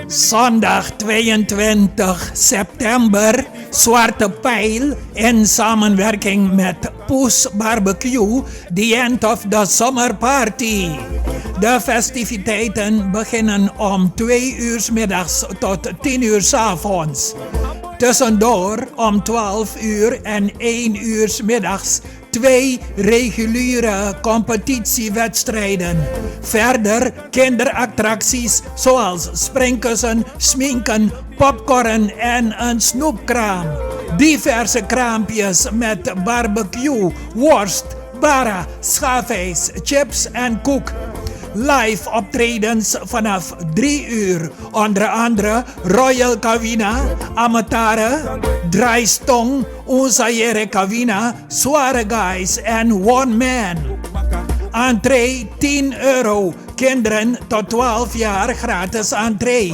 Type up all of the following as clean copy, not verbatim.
Zondag 22 september, Zwarte Pijl in samenwerking met Poes Barbecue, the end of the summer party. De festiviteiten beginnen om 2 uur 's middags tot 10 uur 's avonds. Tussendoor om 12 uur en 1 uur 's middags 2 reguliere competitiewedstrijden. Verder kinderattracties zoals springkussen, sminken, popcorn en een snoepkraam. Diverse kraampjes met barbecue, worst, bara, schaafijs, chips en koek. Live optredens vanaf 3 uur. Onder andere Royal Kavina, Amatare, Draaistong, Unsayere Kavina, Zware Guys en One Man. Entree 10 euro. Kinderen tot 12 jaar gratis entree.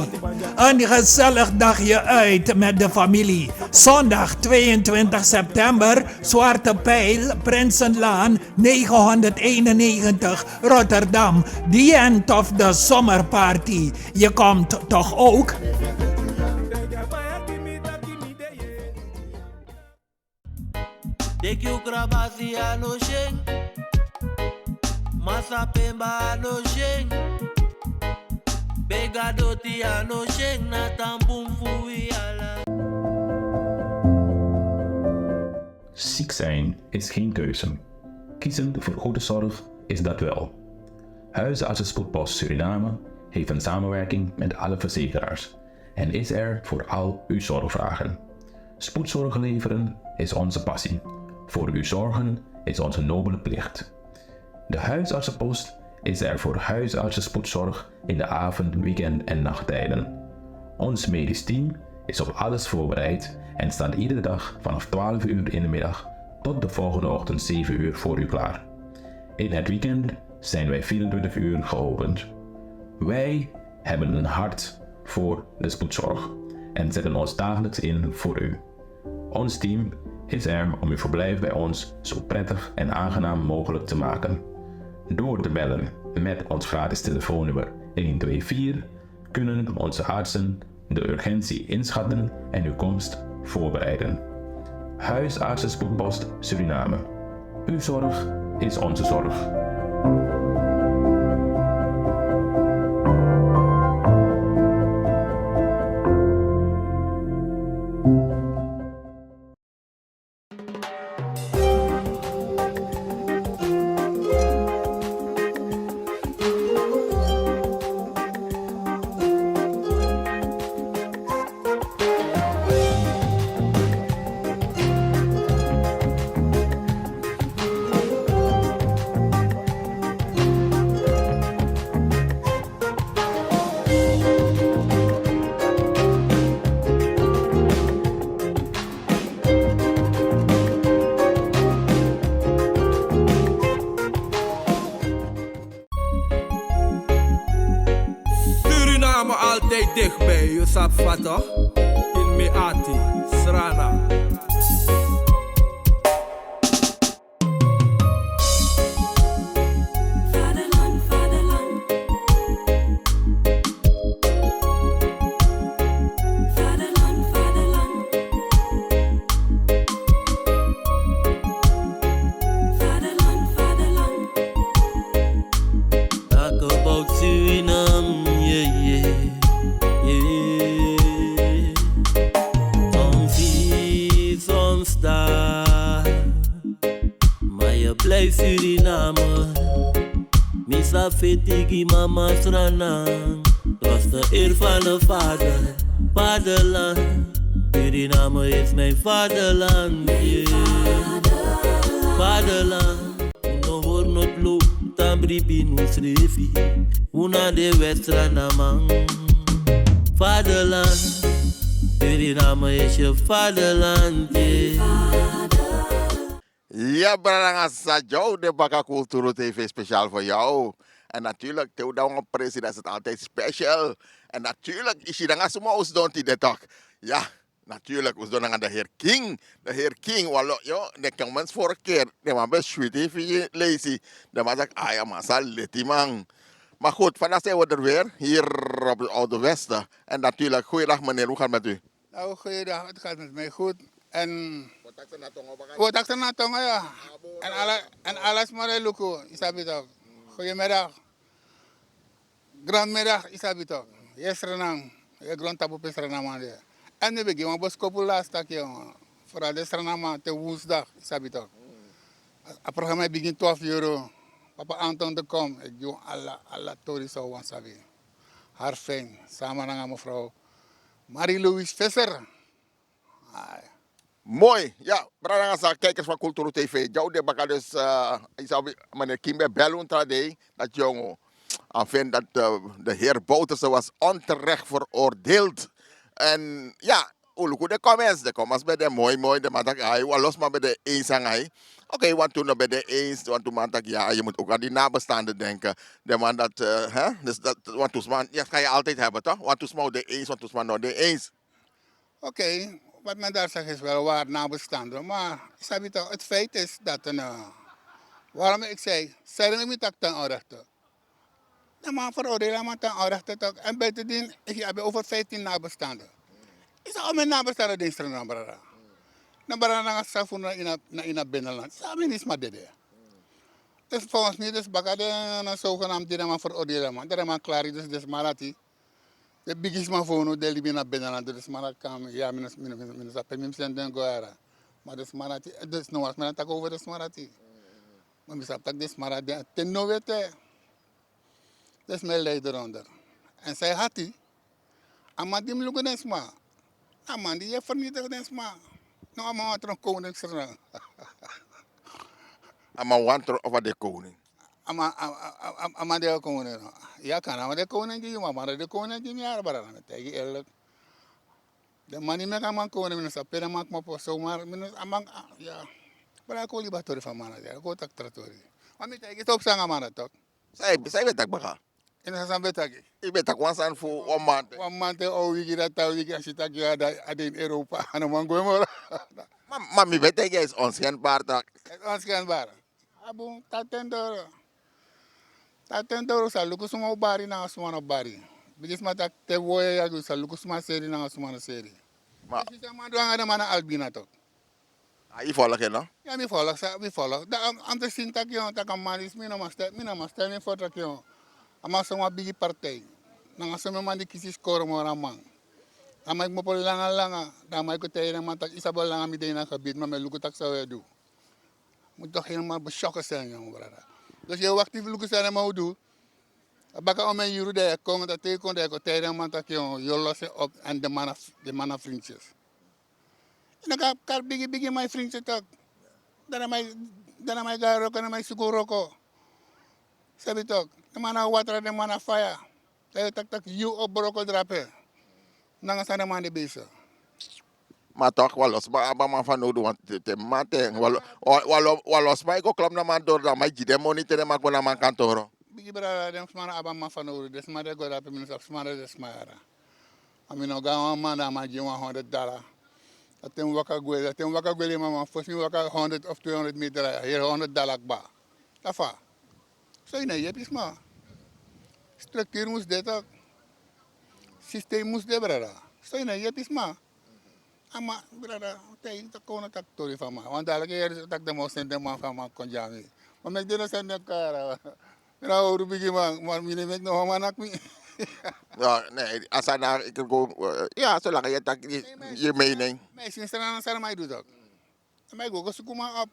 Een gezellig dagje uit met de familie. Zondag 22 september, Zwarte Pijl, Prinsenlaan, 991, Rotterdam. The end of the summer party. Je komt toch ook? Masa pemba no sheng, begadoti ano sheng na tampum fuiala. Ziek zijn is geen keuze. Kiezen voor goede zorg is dat wel. Huisartsenspoedpost Suriname heeft een samenwerking met alle verzekeraars en is er voor al uw zorgvragen. Spoedzorg leveren is onze passie. Voor uw zorgen is onze nobele plicht. De huisartsenpost is er voor huisartsenspoedzorg in de avond, weekend en nachttijden. Ons medisch team is op alles voorbereid en staat iedere dag vanaf 12 uur in de middag tot de volgende ochtend 7 uur voor u klaar. In het weekend zijn wij 24 uur geopend. Wij hebben een hart voor de spoedzorg en zetten ons dagelijks in voor u. Ons team is er om uw verblijf bij ons zo prettig en aangenaam mogelijk te maken. Door te bellen met ons gratis telefoonnummer 124 kunnen onze artsen de urgentie inschatten en uw komst voorbereiden. Huisartsenspoedpost Suriname. Uw zorg is onze zorg. Altijd dichtbij, je sap vato, in Meati, Srana. Vaderland, vaderland. Vaderland, vaderland. Vaderland, vaderland. Talk about Suriname, yeah, yeah. Blijf Suriname, misa fetigi mama strana. Was de eer van de vader, vaderland. Suriname is mijn vaderland, yeah. Vaderland, uno hornot lo, tambribi no srefi. Una de westrana man. Vaderland, Suriname is je vaderland, yeah. Ja, Branga Sajo, de Baka Culturo TV speciaal voor jou. En natuurlijk, Theodor President, dat is het altijd special. En natuurlijk, is je dan als we ons doen die toch. Ja, natuurlijk, we doen aan de heer King. De heer King, wallo, yo, de kan mens vorige keer, de man best sweet even lazy. De man zegt, ah ja, man, zal leti man. Maar goed, vandaag zijn we er weer, hier op het Oude Westen. En natuurlijk, goeiedag meneer, hoe gaat het met u? Nou, goeiedag, het gaat met mij goed. En wat ik na tongen, ja. En alles maar lukken, isabi toch. Goedemiddag. Grandmiddag, isabi toch. Yes, Renang. Je grond tapu pes Renang, man. En we beginnen, maar bos koppel laatst, jongen. Vooral de Renang, te woensdag, isabi toch. Het programma begint 12 euro. Papa Anton de Kom, ik doe alle tories zo, want sabi. Haar fijn, samen met mevrouw Marie-Louise Visser. Ai. Mooi, ja, brada kijkers van Culturo TV. Jou de baka dus, meneer Kimbe Bellun trade, dat jongen. Ik vind dat de heer Bouterse was onterecht veroordeeld. En ja, de comments bij de mooi, de man dat hij los maar bij de eens aan hij. Oké, want toen bij de eens, want toen man dat ja, je moet ook aan die nabestaanden denken. De man dat, hè, dus dat, want toen man, ja, dat ga je altijd hebben toch? Want toen man de eens, want toen man nog de eens. Oké, wat men daar zegt is wel waar, nabestaanden. Maar het feit is dat waarom ik zei ik niet dat ten onrechte. De man veroordelen maar ten onrechte toch. En bovendien, ik heb over 15 nabestaanden. Is dat al mijn nabestaanden diensten dan, brada? Dan brada dan gaat ze naar het binnenland. Dat is niet maar dit. Dus volgens mij, dus bakade een zogenaamd die man veroordelen man. Dat is man klaar, dus malati. De biggest man voor de Libië naar binnenland, dus maar dat kan, ja, minus dat per minstens den goera. Maar dus malati, dus nog eens, maar dat over de smarati. Maar misap dat de smarati, ten no wete. Dus mijn leider onder. En zij had die, amadim lukken den sma. Aman die je vernietigt den sma. Nou, maar wat er een koningsrang. Maar want over de koning. Ama de koning. Ja, kan ama de koning die maar de koning die niet arbeiden. Tegen eerlijk. De man die met een koning minus apera maakt me op zomaar minus amang ja. Maar ik wil liever terug van mannen. Ik wil tak tratori. Maar met ik het op zang mannen toch. Zij weet dat baka. En dat is een betak. Ik weet dat was voor een maand. One maand oh wiki dat touw wiki als je tak ja dat in Europa en man go maar. Maar mi weet dat is onschendbaar dat. Het onschendbaar. Abu Tatendoro sa luku suma bari na suma bari. Bigis mata te woya ya gu sa luku suma seri na suma seri. Maar Si sa man doang ada mana albina to. hij volgt je no? Ja mi follow. Da am te sin tak yon tak manis mina master ni foto kyo. Ama suma bigi partay. Nanga suma man di kisi score mo ramang. Amay mo pol langa damay ko tayo naman tak isabol lang mi day na kabit ma luku tak sa wedu. Moet toch helemaal beschokken zijn, jongen, brada. Dus je wacht even lukken zijn maar doen. Baka om een euro daar komen dat tegen dat ik tegen man dat je lossen op en de mannen vriendjes. En dan kan bigi mijn vriendjes toch. Dan mij ga roken en mij suko roko. Sabi toch. De mannen water de mannen fire. Tak you op broko drapen. Dan gaan de mannen bezig. Maar toch, walos maar van nodig, want de mate, walos maar ik ook klap naar man door, dan maar je de monitor maar gewoon naar kantoor. Bigi brada dem smara abama fanoro des mare go da pemin sap smara des mara amino ga wa manda ma ji $100 atem waka gwele mama fosmi waka 100 of 200 meter hier $100 ba tafa so ina je pisma structuur moest dit ook systeem moest de brada so ina je pisma ama brada tay ta ko na tak tori fama want dadelijk hier tak de mo sende ma fama konjami maar met dit sende kara. Nou, hoe begin maar mine met nog maar nak mi. Ja, nee, als hij daar, ik go, ja, zolang je dat je mening. Mij sinds dan aan mij doet ook. Mij go zoek maar op.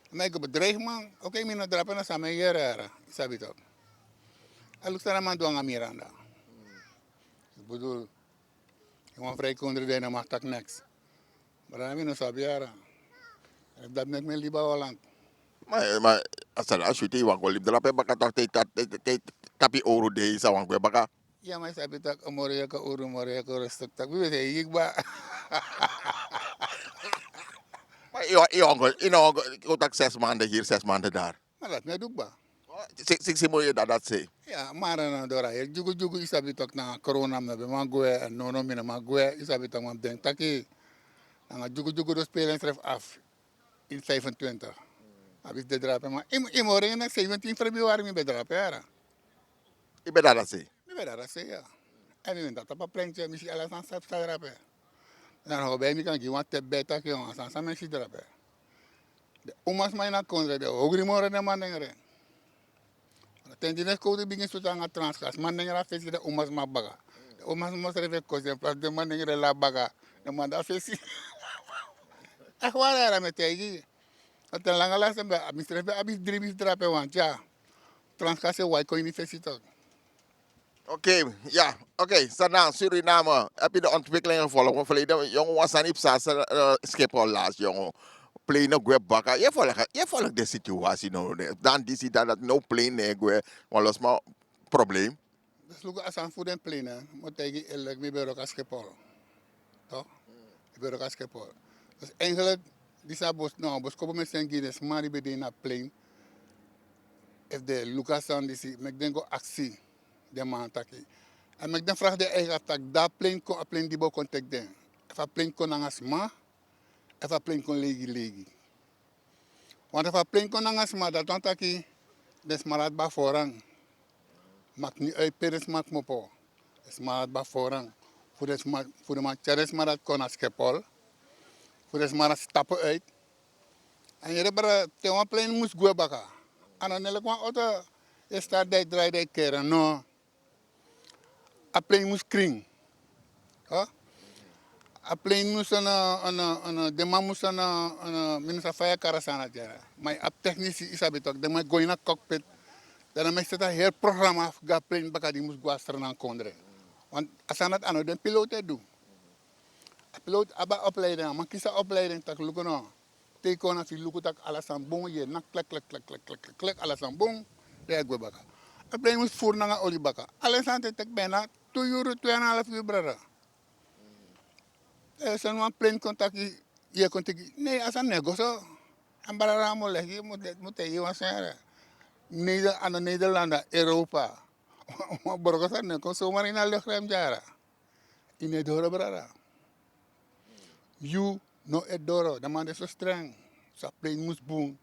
Mij go bedreig man. Oké, mina drapen na samen hier, sabi toch. Aluk sana man doang Miranda. Ik bedoel, ik wil vrij konder de na mag tak next. Maar dan mina sabi ara. Dat net me liba Holland. Maar als je die wankel liep, dan heb je toch tapi oro de sa wankel baka. Ja, maar sabi tak amore ka uru more ka restok tak. Wie weet ik ba. Maar je wankel, tak 6 maanden hier, 6 maanden daar. Maar dat net ook ba. Siksi moet je dat zeggen. Ja, maar na dora hier jugu isabi tok na corona me be mangoe no mina mangoe isabi tok man denk taki na jugu de spelen tref af in 25. Abis de drapen maar imore na 17 februari me bedrapen era. Ibe dat dat say. Mi beda dat say, ja. En mi dat op een plantje, misschien alles aan sap sta drapen. Dan gaan we kan geven te beta ke on san samen si drapen. De omas mij na kondre de hogri more de man dingere. Ten dines ko de bingin suta nga transkas man dingere fesi de omas ma baga. De omas mo serve ko en place de man dingere la baga. De man da fesi. Echt waar era met tegi. Dat de lange laatste bij administratief abis dribis drapen want ja. Transkase wai ko in fesi toch. Oké, ja, oké. Sanang, Suriname. Heb je de ontwikkeling gevolgd? Want verleden, jongen, was aan Ipsa, Schiphol laatst, jongen. Plane gwe baka. Je volgt de situatie nou. Dan die dat no plane gwe. Maar los maar probleem. Dus lugu asan voor den plane, mo tegi elek mi bero Schiphol. Toch? Mi bero Schiphol. Dus eigenlijk die sa bos no, bos kopo met zijn Guinness, maar die bede na plane. If de Lucas aan die si, mek den go actie. De man taki. En mek den vraag de eigen tak, da plane kon, a plane die bo contact den. If a plane kon nangas ma, if a plane kon legi. Want if a plane kon nangas ma, dat dan taki, des marat ba forang. Mak ni uit peres mak mopo. Des marat ba forang. Voor de man cheres marat kon a Schiphol. Voor des marat stappen uit. En je rebara, te wan plane moest go baka. En dan nelek wan auto, je staat daar draai daar keren. No. A plane moest kring. Huh? A plane moest de man moest minister Faya Karasana jara. Maar a technici isabi toch, de man go in a cockpit. Dan mij zet een heel programma ga plane baka die moest go astronaan kondre. Want als aan het ano de piloot doen. A piloot aba opleiding, maar kies opleiding tak lukken no. Teken als je lukt tak alles aan boom je nak klek alles aan boom. Daar go baka. A plane moest voer naar olie baka. Alles aan het tek bijna 2 euro 2,5 uur brada. Zo'n plane contact je contact. Nee, als een negocio. En brada mo legi moet je was aan de Nederlanden, Europa. Maar burgers zijn net zomaar in de luchtruim jaren. In het doro brada. You no het doro, de man is zo streng. Zo plane moest boom.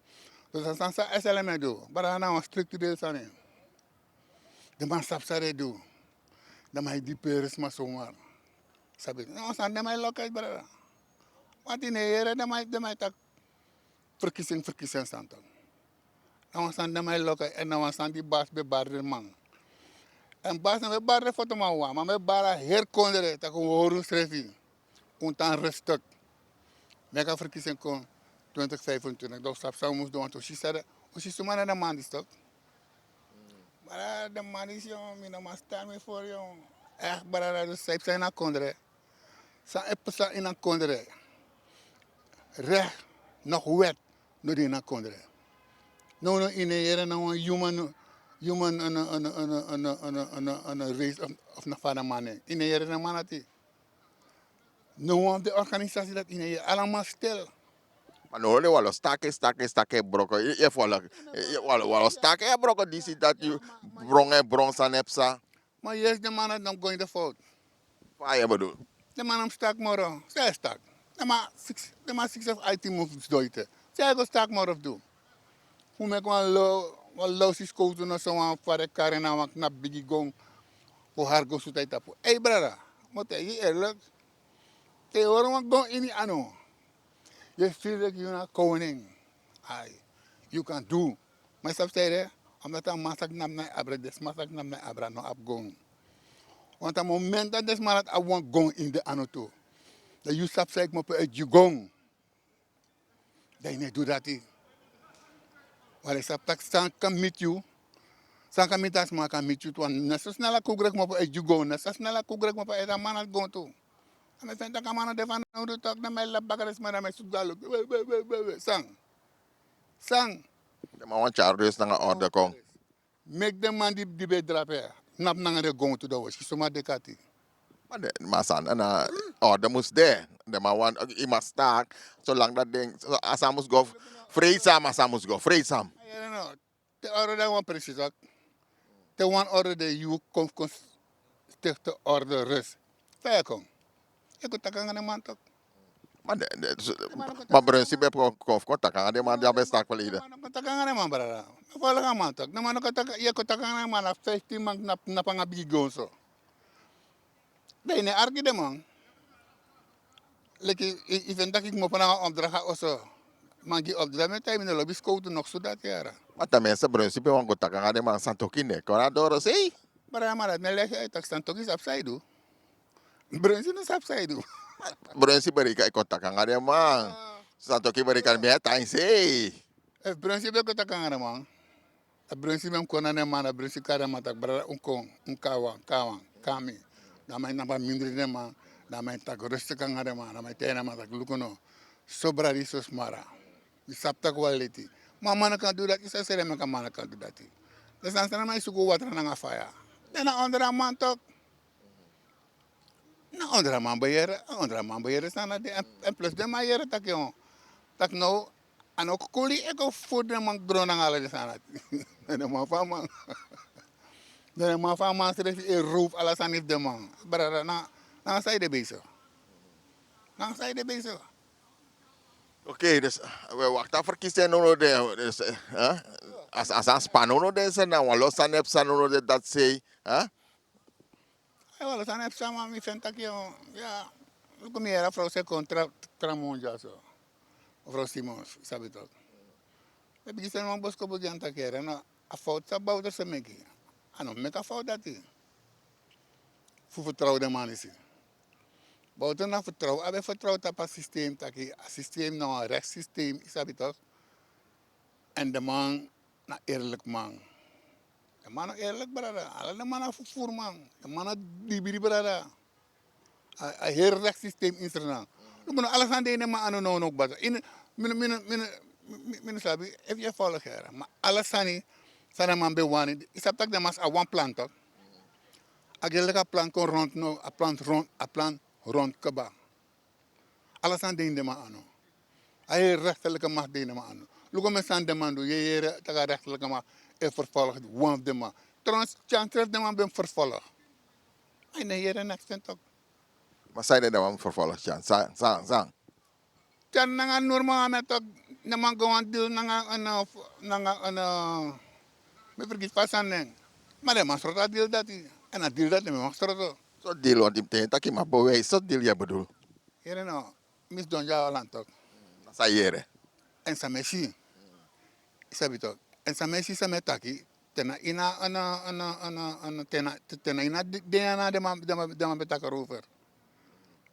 Dus als ze SLM doen, brada nou een structureel zijn. De man sapsare doen. Dan mag die peres maar zomaar. Sabi, nou san de mij lokheid brada. Want in de heren, de mij tak verkiezing staan toch. Nou san de mij lokheid en nou san die baas be barre man. En baas na be barre foto ma wa, maar me bara her kondere tak horu schrefi. Untan rustig. Mega verkiezing kon 2025. Dat stap zou moest doen want als je zei, als je zomaar de man is toch. Maar de man is jong, mi no maar staan me voor jong. Echt bara dus zij zijn na kondere. Sa epsa in een kondere. Recht nog wet no die na kondere. No in de jaren nou een human een race of na van mannen. In de jaren man ati. No de organisatie dat in de jaren allemaal stil. Maar no, le walo stake broko. Je volgt. Walo stake broko die ziet dat je bron san epsa. Maar yes, de man dan going de fout. Waar je bedoel? De man stak moro. Zij stak. De man 6 of IT moves doite. Zij go stak moro of doen. Hoe me gewoon low si skoto na so aan voor de karena wan knap bigi gong. Voor haar go sutai tapu. Hey brada, moet je eerlijk. Te horen wan gong in die ano. Je voelt dat je een koning. Ai, you can do. Maar zelfs zei omdat een masak nam na abra, des masak nam na abra no ab gong. Want op het moment dat des man het want gong in de ano toe. Dat je sap zeg maar uit je gong. Dat je niet doet dat hij. Want ik sap tak san kan meet you. San kan meet as man kan meet you. Want net zo snel ik ook maar uit je gong. Net zo snel ik ook maar uit een man het gong toe. En ik vind dat ik man de van nou tak na mij lap bakaris maar na mij zoek galuk. Sang. De man want charges na order kom. Make the man die bedrapen. Nap nang de gong to the wash. Soma de kati. Maar de masan en order moest there. De man want iemand staak. Zolang dat ding as I must go vreedzam as I must go vreedzam. I don't know. The order that one precies ook. The one order that you kom sticht de order rust. Vijf kom. Ik moet takken aan de man toch. Maar principe kof ko taka de man jabe stak valide. Naman katakangan naman barara. Wala ka man tak. Naman katakangan naman na 15 man na pangabigo so. Dahil ne arki de man. Leki even dat ik mo pa na opdracht oso. Mangi opdracht met time in de lobby scouten nog zo dat jara. Maar de mensen principe wan ko taka de man santokine. Kora doro sei. Barara marat ne leg uit tak stand toch is upside do. Brengen is upside do. Principe rika ko taka de man. Santoki berikan me tain sei. E prinsipio ko katakangan naman. A prinsipio ko na naman a prinsipio kada matak barara kami. Damay napa mindri naman. Damay tak rustig ang naman. Damay tena matak lukuno. Sobra risos mara. Isapta quality. Mama na kan do that. Isa sere man kamana kan do that. Desan sana may sugu watra na nga faya. Na ondra man tok. Na ondra man bayera. Ondra man bayera sana de. En plus de mayera tak yon. Tak no. Ano kuli eko food na mang drone ng ala sana. Na mga fama. Na mga fama sa e roof ala sanif de mang. Barara na side base. Na side base. Oké, dus we wachten verkiezen no de as Spanono de zijn nou wel los aan heb Spanono de dat zei, hè? Ay wala sanif sama mi fentak yon. Ja. Luko mi era frau se contra tramonja so. Mevrouw Simons, sabi to. We beginnen mga boss ko po diyan takera na a fout sa bouwder sa meki. Ano, met a fout dati. Vertrouwen de man is. Bouwder na vertrouwen. Abe vertrouwen op een systeem taki. A systeem na een rechtssysteem, sabi to. En de man na eerlijk man. De man na eerlijk brada. Alle de man na vervoer man. De man na dibiri brada. A heel rechtssysteem is er na. Lumano alles aan de ene maar ano no nog bata. In min sabi if je volg her. Maar alles aan sana man be wani. Isap tak de mas a one plant toch. Agelijk plant kon rond no a plant rond kaba. Alles aan de ene maar ano. Ay rechtelijke mag de ene maar ano. Lugo men san demando je taga rechtelijke maar e vervolg one of de maar. Trans chanter de man ben vervolg. Ay ne jere next toch. Maar zijn er dan vervolgens, Jan? Zang. Yan nga normal na to naman gawan dil nga may forget pasan neng. Male masrota dil dati. Ana dil dati may masrota. Zo deal want die meteen taki maar bewijs, zo deal je bedoel. Here no, mis don ja lantok. Sa yere. En sa mesi. Sabi to. En sa mesi sa metaki. Tena ina tena ina de man betaka rover.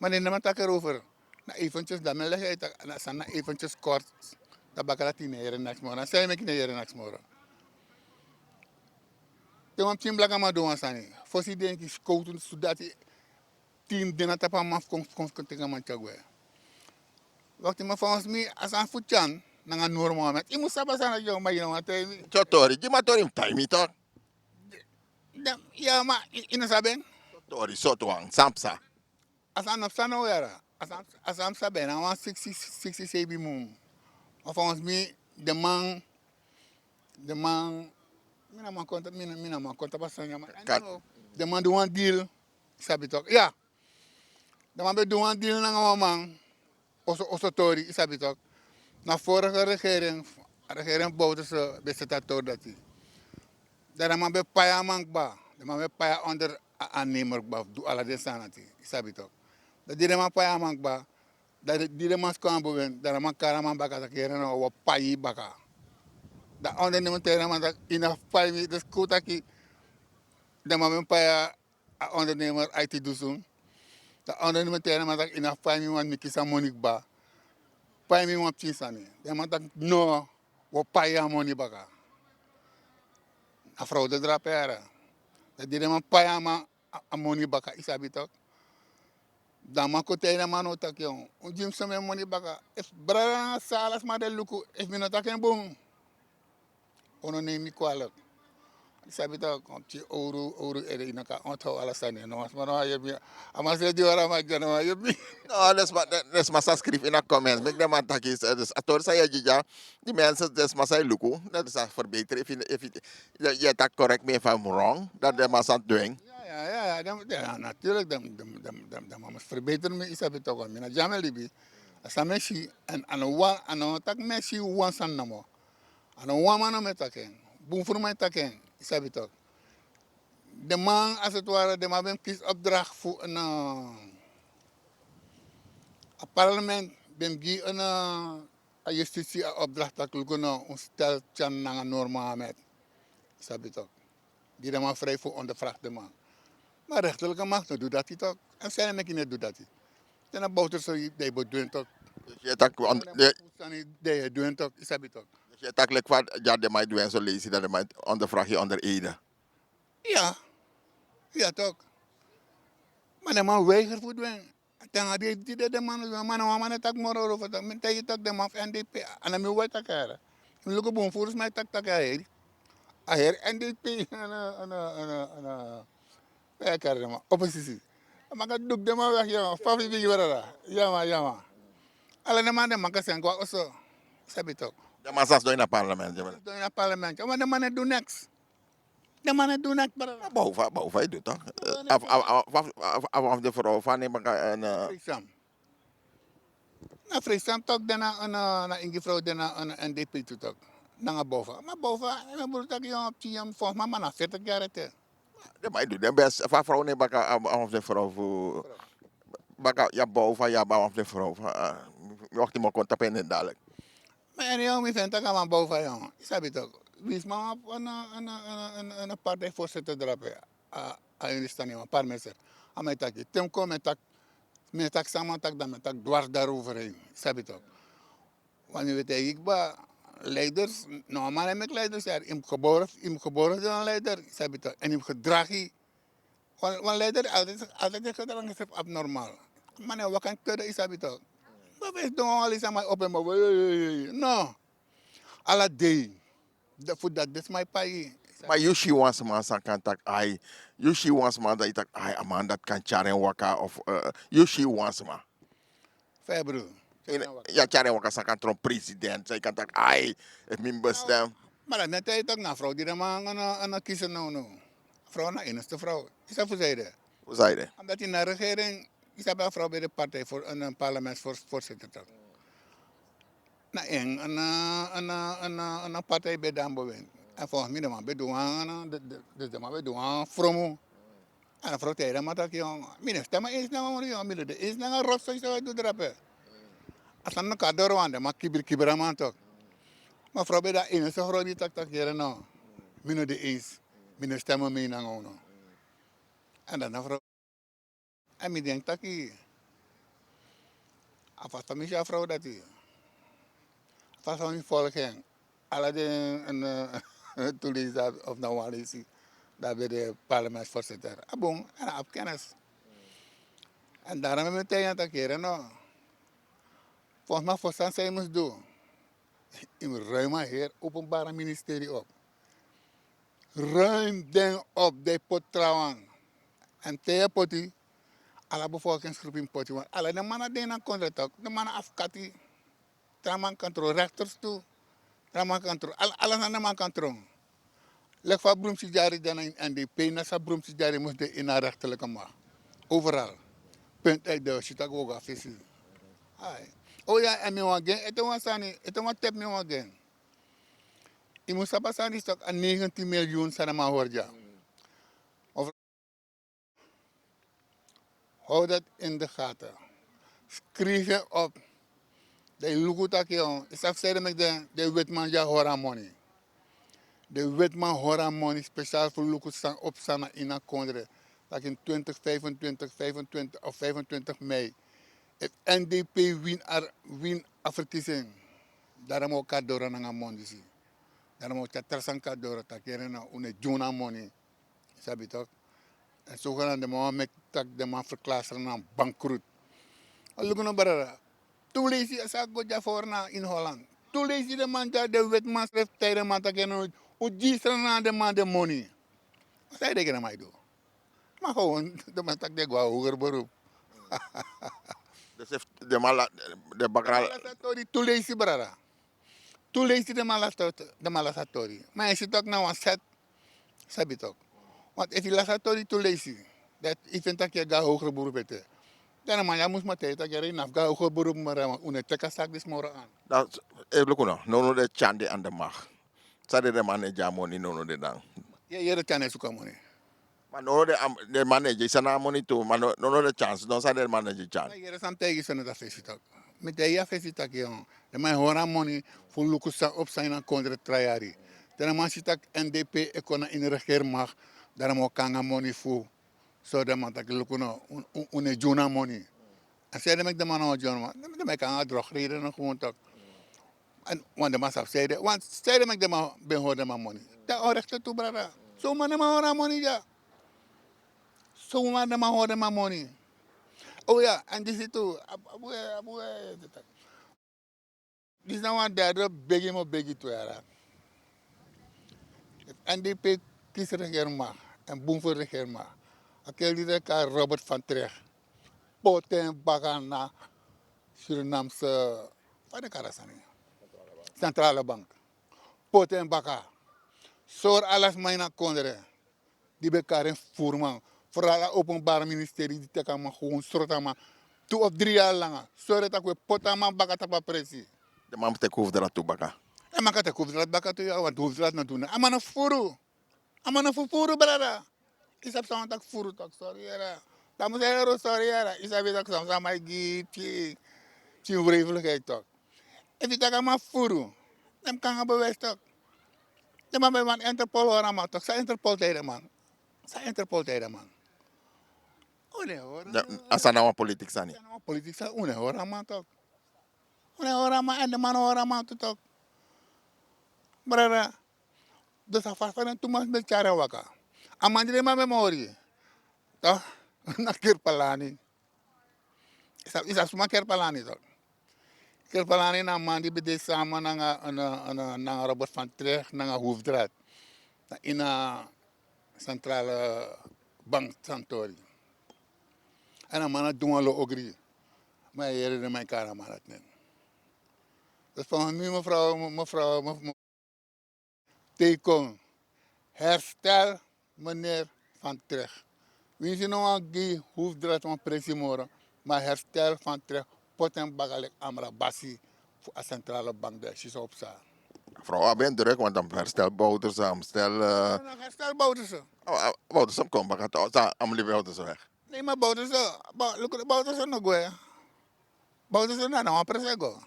Maar in de matak erover. Na eventjes, dat men legt uit. Na sana eventjes kort. Dat bakala tineren next morgen. Zij me kineren next morgen. Toen we team blaga maar doen sani. Fosi denk ik scouten zodat die team dena tapa maf kon tegen man chagwe. Waktu ma fons mi asan futjan nanga normal met. Imu saba sana jo ma yino mate. Chotori, di matori time toch? Ja ma ina saben. Chotori, so tuang, sampsa. Asan op sana wera. Asam saben na 67 mum. Of ons mi de man mina man konta pasanya man. De man do one deal sabi tok. Ja. De man be do one deal na nga man. Oso tori sabi tok. Na vorige regering bouwde ze besetator dati. Daar man be paya man ba. De man be paya onder aannemer ba do ala de sanati sabi tok. Dat die man paya man ba. Dat die man skwambo ben. Daar man kara man baka takere no wa payi baka. Da onder nemen tera man dat ina payi dus kutaki. De man ben paya ondernemer IT dusun. Da onder nemen tera man dat ina payi man mikisa monik ba. Payi mi man pisani. De man dat no wa payi moni baka. A fraude drapera. Dat die man paya man moni baka isabi tok. Dama ko tena mano takyon. Jim some money baka. If brara salas ma de luku if mi no taken bom. Ono ne mi kwalak. Sabi ta kom ci ouro ere inaka on taw ala sane no mas mano yebi. Ama se di wara ma jana ma yebi. No, des massa schrijf in de comments. Met de man takis, dus ator sa jija. Die mensen des massa luku. Dat is verbeteren. If je tak correct me if I'm wrong. Dat de massa doing. Ja, natuurlijk. Dan moet verbeteren me isabi toch. Mina jamel libi. Asa Messi en ano tak Messi wan san namo. Ano wan man met taken. Boom voor mij taken. Isabi toch. De man als het ware de man ben kies opdracht voor een parlement ben gi een justitie opdracht dat lukken een stel chan na norma met. Isabi toch. Die de man vrij voor ondervraagde man. Maar rechterlijke macht doet dat hij toch. En zijn met doet dat hij. Dan bouwt er zo die moet doen toch. Dus je tak Die doen toch. Isabi toch. je tak lek wat ja de mij doen zo lezen dat de mij ondervraag je onder ede. Ja. Ja toch. Maar de man weigert voor doen. Dan had hij de man tak moro over dat. Men tegen tak de man van NDP. En dan moet je tak keren. Nu lukken boom volgens mij tak keren. Aher NDP ja keren man. Oppositie. Maar kan doek de man weg ja. Fafi bigi warara. Ja man. Alle de man de man kan zijn kwa oso. Sabi toch. De man zat in het parlement. Doen in het parlement. Maar de man doen niks. De man doen niks. Boven hij doet toch? Af de vrouw van neem ik een. Vreesam. Na vreesam toch na ingi vrouw na NDP toe toch. Na boven. Maar boven, en moet ik je op die volgens mij maar na 40 jaar het. De mij doet de best. Van vrouw neem ik af de vrouw voor. Baka ja boven ja af de vrouw. Wacht die maar kon tapen dadelijk. Maar en jongen, ik vind dat aan boven jongen. Sabi toch. Wie is maar op een partijvoorzitter drapen. Jullie staan hier een paar mensen. Aan mijn takje. Tim kom met tak samen tak dan met tak dwars daaroverheen. Sabi toch. Wanneer we tegen ik ba leiders, normaal heb ik leiders er. Ik geboren dan een leider. Sabi toch. En ik gedrag. Want leider altijd gedrag is abnormaal. Maar wat kan ik is sabi toch. Maar we doen al eens aan mij op en maar. No. Alla day. Voor dat is mijn paai. Maar Yushi wants man san kan tak ai. Yushi wants man dat tak ai a man dat kan charen waka of Yushi wants man. Februari. Ja charen waka san kan tron president. Zij kan tak ai het min bestem. Maar net hij toch na vrouw die de man aan kiezen nou. Vrouw na enigste vrouw. Is dat voor zijde? Hoe zei je? Omdat hij naar de regering is dat een vrouw bij de partij voor een parlementsvoorzitter toch. Na een partij bij Dambowen. En volgens mij de man bij de man bij doen fromo. En de vrouw zei dat maar dat jong. Mine stem maar eens naar maar jong. Mine de eens naar een rot zoals dat doet drapen. Als dan elkaar doorwanden, maar kibir man toch. Maar vrouw bij dat enige vrouw die tak jaren nou. Mine de eens. Mine stemmen mee naar ono. En dan een vrouw. En ik denk dat ik. Afast van mijn vrouw dat hij. Afast van mijn volging. Alle de toelichten of nou wat is. Dat bij de parlementsvoorzitter. Abong en op kennis. En daarom heb ik meteen dat keren nou. Volgens mij voor zijn zij moest doen. In ruim heer openbare ministerie op. Ruim ding op de pot trouwen. En tegen potie. Alle bevolkingsgroep in potie. Want alle de mannen die naar contract ook. De mannen afkati. Traman controle rechters toe. Traman controle. Alles aan de man controle. Leg van Broemsijari dan in NDP. Nasa Broemsijari moest de in haar rechterlijke macht. Overal. Punt uit de shit ook afvissen. Oh ja, en mi wagen. Het was aan het was tep mi wagen. Je moest pas aan die stok aan 19 miljoen sana maar hoor ja. Hou dat in de gaten. Schrijf je op. De lukutak jong. Ik zeg met de wetman ja hora money. De wetman hora money speciaal voor lukut staan opstaan in een kondre. Dat in 25 of 25 mei. Het NDP win verkiezing. Daarom ook kadora na mondisi. Daarom ook tersan kadora takeren na une juna money. Sabi toch? En zogenaamde man met tak de man verklassen naar bankroet. Allukken naar barara. Toen lees je als ik voor na in Holland. Toen lees je de man dat de wetman schrijft tegen man dat je hoe die naar de man de money. Wat zei je naar mij doen? Maar gewoon de man dat de hoger beroep. Dus de mala de bakral. Toen lees je barara. Toen lees je de malasatori. Maar als je toch nou een set, sabi toch. Want als je lasatori toen lees je, dat ik vind dat je daar hoger beroep hebt. Dan man, ja moest maar tijd dat je erin afga ook beroep maar une teka sak dis mora aan. Dat look no. No de chande aan de mag. Sade de manager money no de dan. Je de chane suka money. Maar no de manager is na money too, maar no de chance. No sade de manager chance. Je sam tegi sana da fesitak. Met de ja fesitak je. De man hora money voor lukusa op zijn aan kontre trajari. Dan man sitak NDP ekona in regeer mag. Dan mo kanga money voor. So de man tak lukuno une juna money. En zei de mek de man juna man. De mek kanga drog reden nog gewoon tak. En want de man zei want zei de mek de man ben hoorde man money. Da orechte tu brada. So man de man hora money ja. So man de man hoorde man money. Oh ja, en dit is toe. Dit is nou een derde begi toe era. NDP kies regering maar en boem voor regering maar. Akel die reka Robert van Trecht. Poten bagana Surinamse wat de karasani. Centrale Bank. Poten baka. Soor alles mijna kondre. Die bekaren voerman. Vooral het openbaar ministerie die teka maar gewoon sorta maar 2 of 3 jaar lang. Sorry dat we potama baka tapa presi. De man te koef dat toe baka. En man kan te koef dat baka toe ja, want hoeft dat na doen. Amana furu. Amana furu brada. Isap sa tak furu tak sorry era. Dames en heren sorry era. Isap dat sa mai gi ti wreveligheid toch. En die taka maar furu. Dem kan gaan bewijs toch. De man bij man Interpol hoor maar toch. Sa Interpol tijden man. Sa Interpol tijden man. Oh nee hoor. Asa na politiek sani. Ja, nou, politiek sa une hoor maar toch. Une hoor maar en de man hoor maar toch. Brada. Dus afas van tu mas met cara waka. Amandre ma memori. Toch? Na Kirpalani. Isa suma Kirpalani toch. Kirpalani na mandi bede sama na Robert van Trecht na Hoefdraad. Na ina centrale bank Santori. En dan man doen we ogri. Maar hier is mijn cara maar het niet. Dus van nu mevrouw teken herstel meneer Van Trecht. Wie is nou aan hoefdraad van Presimora, maar herstel Van Trecht poten bagalek amra basi voor de centrale bank daar is op sa. Vrouw, ben druk, want dan herstel Bouters, stel... Herstel Bouterse. Bouters, kom baka toch. Am liever Bouters weg. Nee, maar Bouterse no go. Bouterse na nou presego.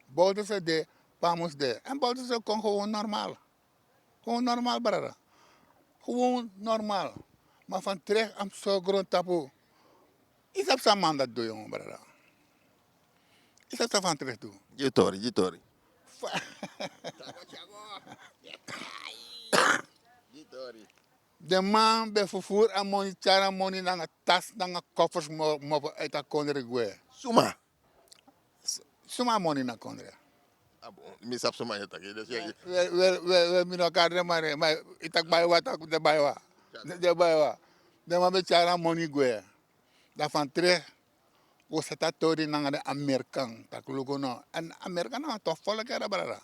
Bouterse de pamos de. En Bouterse kon gewoon normaal. Gewoon normaal, brada. Gewoon normaal. Maar Van Trecht am zo grond tapu. Is op zijn man dat doe, jongen, brada. Is op zijn Van Trecht doen. Jitori. De man bij vervoer en money, chara money, dan een tas, dan een koffers moppen uit de kondre gwe. Suma. Suma money na kondre. Misap suma je tak. We min elkaar de maar itak baywa tak de baywa. De baywa. De man bij chara money gwe. Da Van Trecht. We zetten tori naar de Amerikaan. Tak lugo no. En Amerikaan na toch volle kera brada.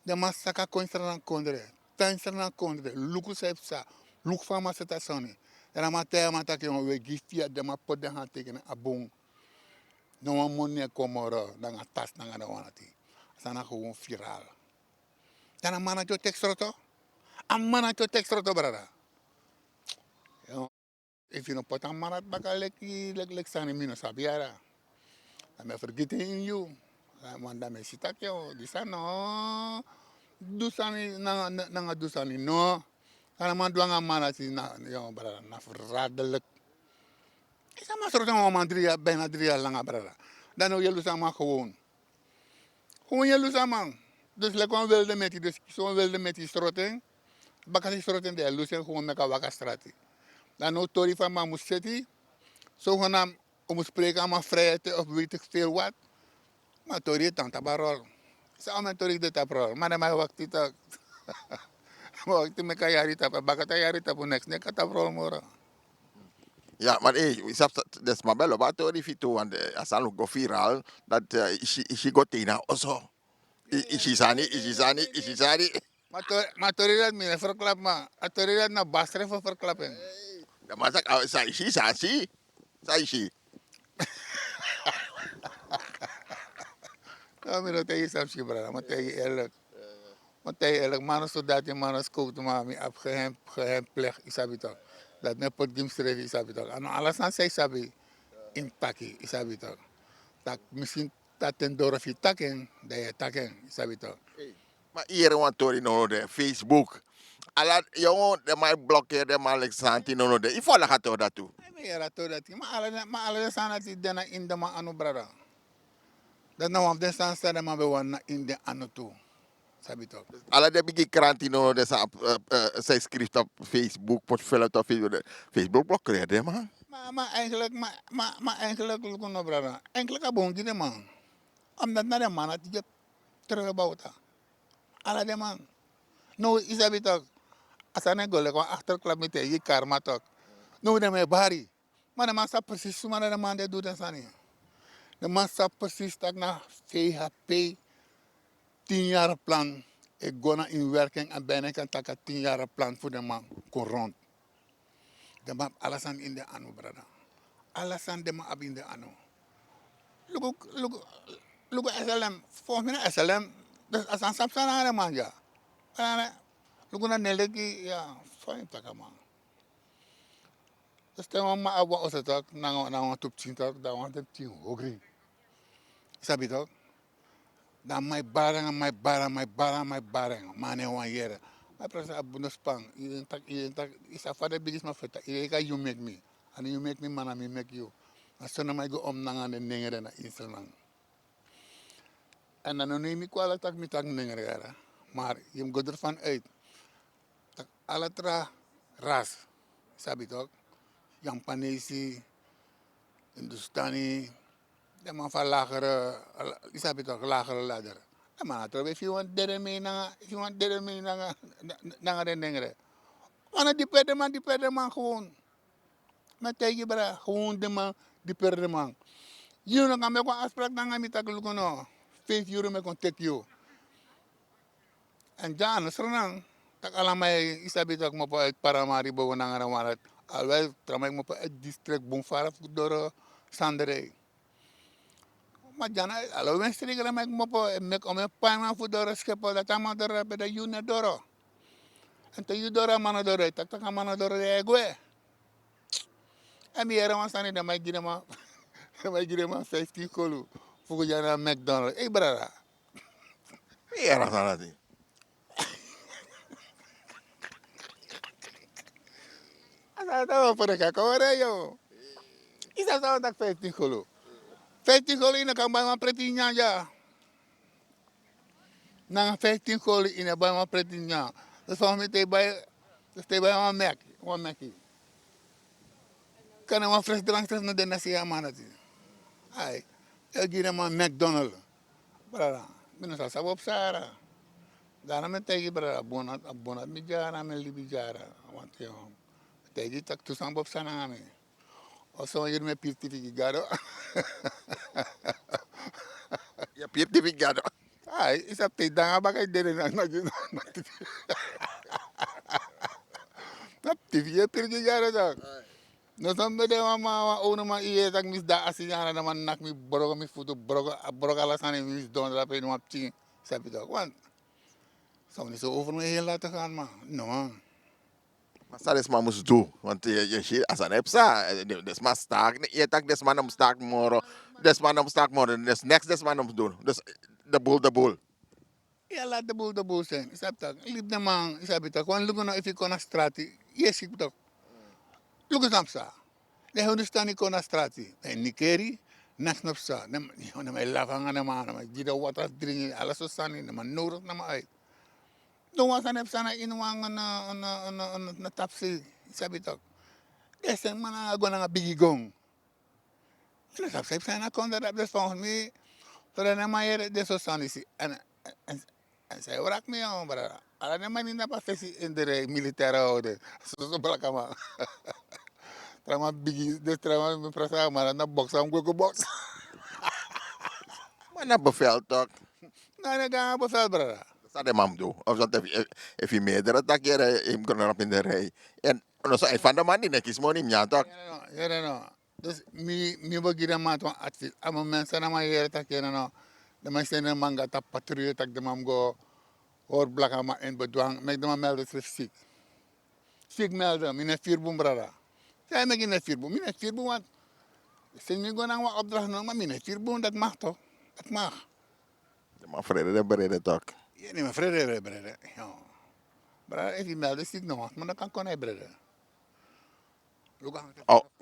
De man saka konstran kondre. Tansran kondre. Lugu sepsa. Lug van ma zeta soni. En ma te ma tak yon we giftia de ma pot de hand tekenen abong. No man money komoro dan a tas na de wanati. Sana gewoon viral. Dan man jo tekstroto. Am man jo tekstroto brada. If you no pot aan marat baka lek sani mino sabiara. Dan me vergeten in you. Want dan me sitak yo. Di sana dusani nanga dusani no. Kana man duanga mana si na yo brada na verraderlijk. Isa maar soort van man bijna 3 jaar lang brada. Dan nou jullie samen gewoon. Gewoon jullie samen. Dus lekker wilde met die dus zo wilde met die stroting. Baka die stroting de lusen gewoon met waka strati. Dan nou tori van ma moest zitten. Zogenaamd om te spreken aan mijn vrijheid of weet ik veel wat. Maar tori het dan tabarol. Ze allemaal tori de tabarol. Maar dan mij wacht dit ook. Maar wacht me kan jari tabar. Baka ta jari tabar next. Ne kan tabarol mora. Ja, maar dat is maar bello. Wat tori fitu, want als al go viral, dat is go tina also. Ishisani. Maar tori dat me verklap maar. Tori dat na bastre voor verklappen. Maar zeg, is ishisani. Saishi. Nou, maar dat is zelfs gebracht. Maar tegen eerlijk. Maar tegen eerlijk, man, zodat je man als koot, maar me op geheim plek, isabi toch. Dat me pot gimstreef, isabi toch. En alles aan zij isabi in taki, isabi toch. Dat misschien dat ten dorpje takken, dat je takken, isabi toch. Maar hier want tori no de Facebook. Ala jongen de mij blokkeer de mij Santi no de. Ik volg het dat toe. Ik era toch dat, maar alles zijn dat die dena in de man anu brada. Dat nou op de stand staat, maar we waren in de anu toe, isabi toch. Ala de bigi kranti no de sa zij schrift op Facebook, portfolio op Facebook. Facebook blokkeer de man. Maar eigenlijk, look no brada. Eigenlijk abon die de man. Omdat na de man dat je terugbouwt. Alla de man. No, isabi toch. Asane gole kwa achterklap met je karma toch. No, de me bari. Maar de man staat precies zo, maar de man die doet dat niet. De man staat precies dat na VHP 10 jaar plan. Ik ga naar in werking en bijna kan tak 10 jaar plan voor de man. Kon rond. De man alles aan in de anu, brada. Alles aan de man in de anu. Look, SLM. Volgens mij SLM. Dus als aan Samson aan de man, ja. Look naar Neleki, ja. Fijn taka man. Dus toen maar awa osetak, na top 10 tak, dan want het 10 hogri. Sabi toch? Dan mijn barang, mane wan yere. Maar prasa abunus pang, iedereen tak, is a vader bigis maar feta, iedereen ka you make me. And you make me, man, I make you. En zo na mij go om nang aan de nengere na instelling. En dan neem ik kwaliteit tak mi tak nengere. Maar je moet ervan uit. Tak alatra ras, sabi toch? Jampanese, Hindustani, de man van lagere, sabi toch, lagere ladder. De man had er if you want derde mee na de nengere. Maar die perde man gewoon. Met tegen bra, gewoon de man, die perde man. Je nog aan mij kon afspraak dan gaan met dat lukken no. €5 me kon take you. En Jan, serenang, tak alamay isabi tak mo po at Paramari bago nang arawarat. Always tramay mo po at district bungfara fudoro sandere. Ma Jan, always strik ramay mo po mek ome pana fudoro skepo da tama dora beda yuna doro. Ento yudora manadoro tak manadoro egwe. Ami era masani da may ginama. May ginama 50 kolu. Fugo jana McDonald's. Brada. Era sanati. Tahu pada kakak orang yo. Isa tahu tak 50 kilo. 50 kilo ini kan bayar pretinya aja. Nang 15 kilo ini bayar pretinya. Terus kami bayar Mac, one Mac. Karena mau fresh drink terus nanti nasi aman nanti. Ay, eu gira mau McDonald's. Berapa? Minus sabab sara. Dana mentegi berapa? Abonat mijara, meli bijara. Want yo. Tegi tak tu sambop sana kami. Oso yun may certificado. Ya certificado. Ay, isa tidang ba kay dire na Naptiviya certificado tak. No sambe de mama uno ma iye tak mis da asinyana naman nak mi broga mi futu broga alasane mis don la pe no apti sabi tak. Want. So ni so over me heel laten gaan man. No man. Maar dat is maar moest doen. Want je ziet, als een epsa, dat is maar sterk. Je tak des man om sterk morgen. Des man om sterk morgen. Dus next des man om doen. Dus de boel. Ja, laat de boel zijn. Isap tak. Liep de man, isap tak. Kung lugo na if you na strati, yes, ik tak. Lugo samsa. De Hindustani ko na strati. En Nikeri, nasnap sa. Na may lafang na man, na may gida water drinking, alas so sani, na man nurot na maay. Doon was aan sana inuwangan na tapsi, sabi tak. Desen man ang agwa nga bigigong. Nasapsay sana konda rap des volgens mij. Tora na mayer de so sanisi. En say orak mi yung bara. Ala na man na pa fesi indere militaire o de. So bala kama. Trama bigi de trama mi prasa mara na box am go box. Maar na bevel toch. Na ga bevel bara. Dat de mam doen. Of dat if je meerdere takjeren hem kunnen op in de rij. En no so van de man die nekis money mja toch. Ja no. Dus mi wil giren maat van advies. Ama mensen na maar hier tak kena no. De mensen na manga tap patrioot tak de mam go hoor blaka ma in bedwang. Mek de mam melden zich ziek. Ziek melden, mine vierboom brada. Zij mek in het vierboom. Mine vierboom want sinds mi go nang wa opdracht no, maar mine vierboom dat mag toch? Dat mag. De man vrede de bereden toch. Je neemt een vrede brada. Ja. Brada, if je melden ziek nog, maar dan kan kon hij brada. Luka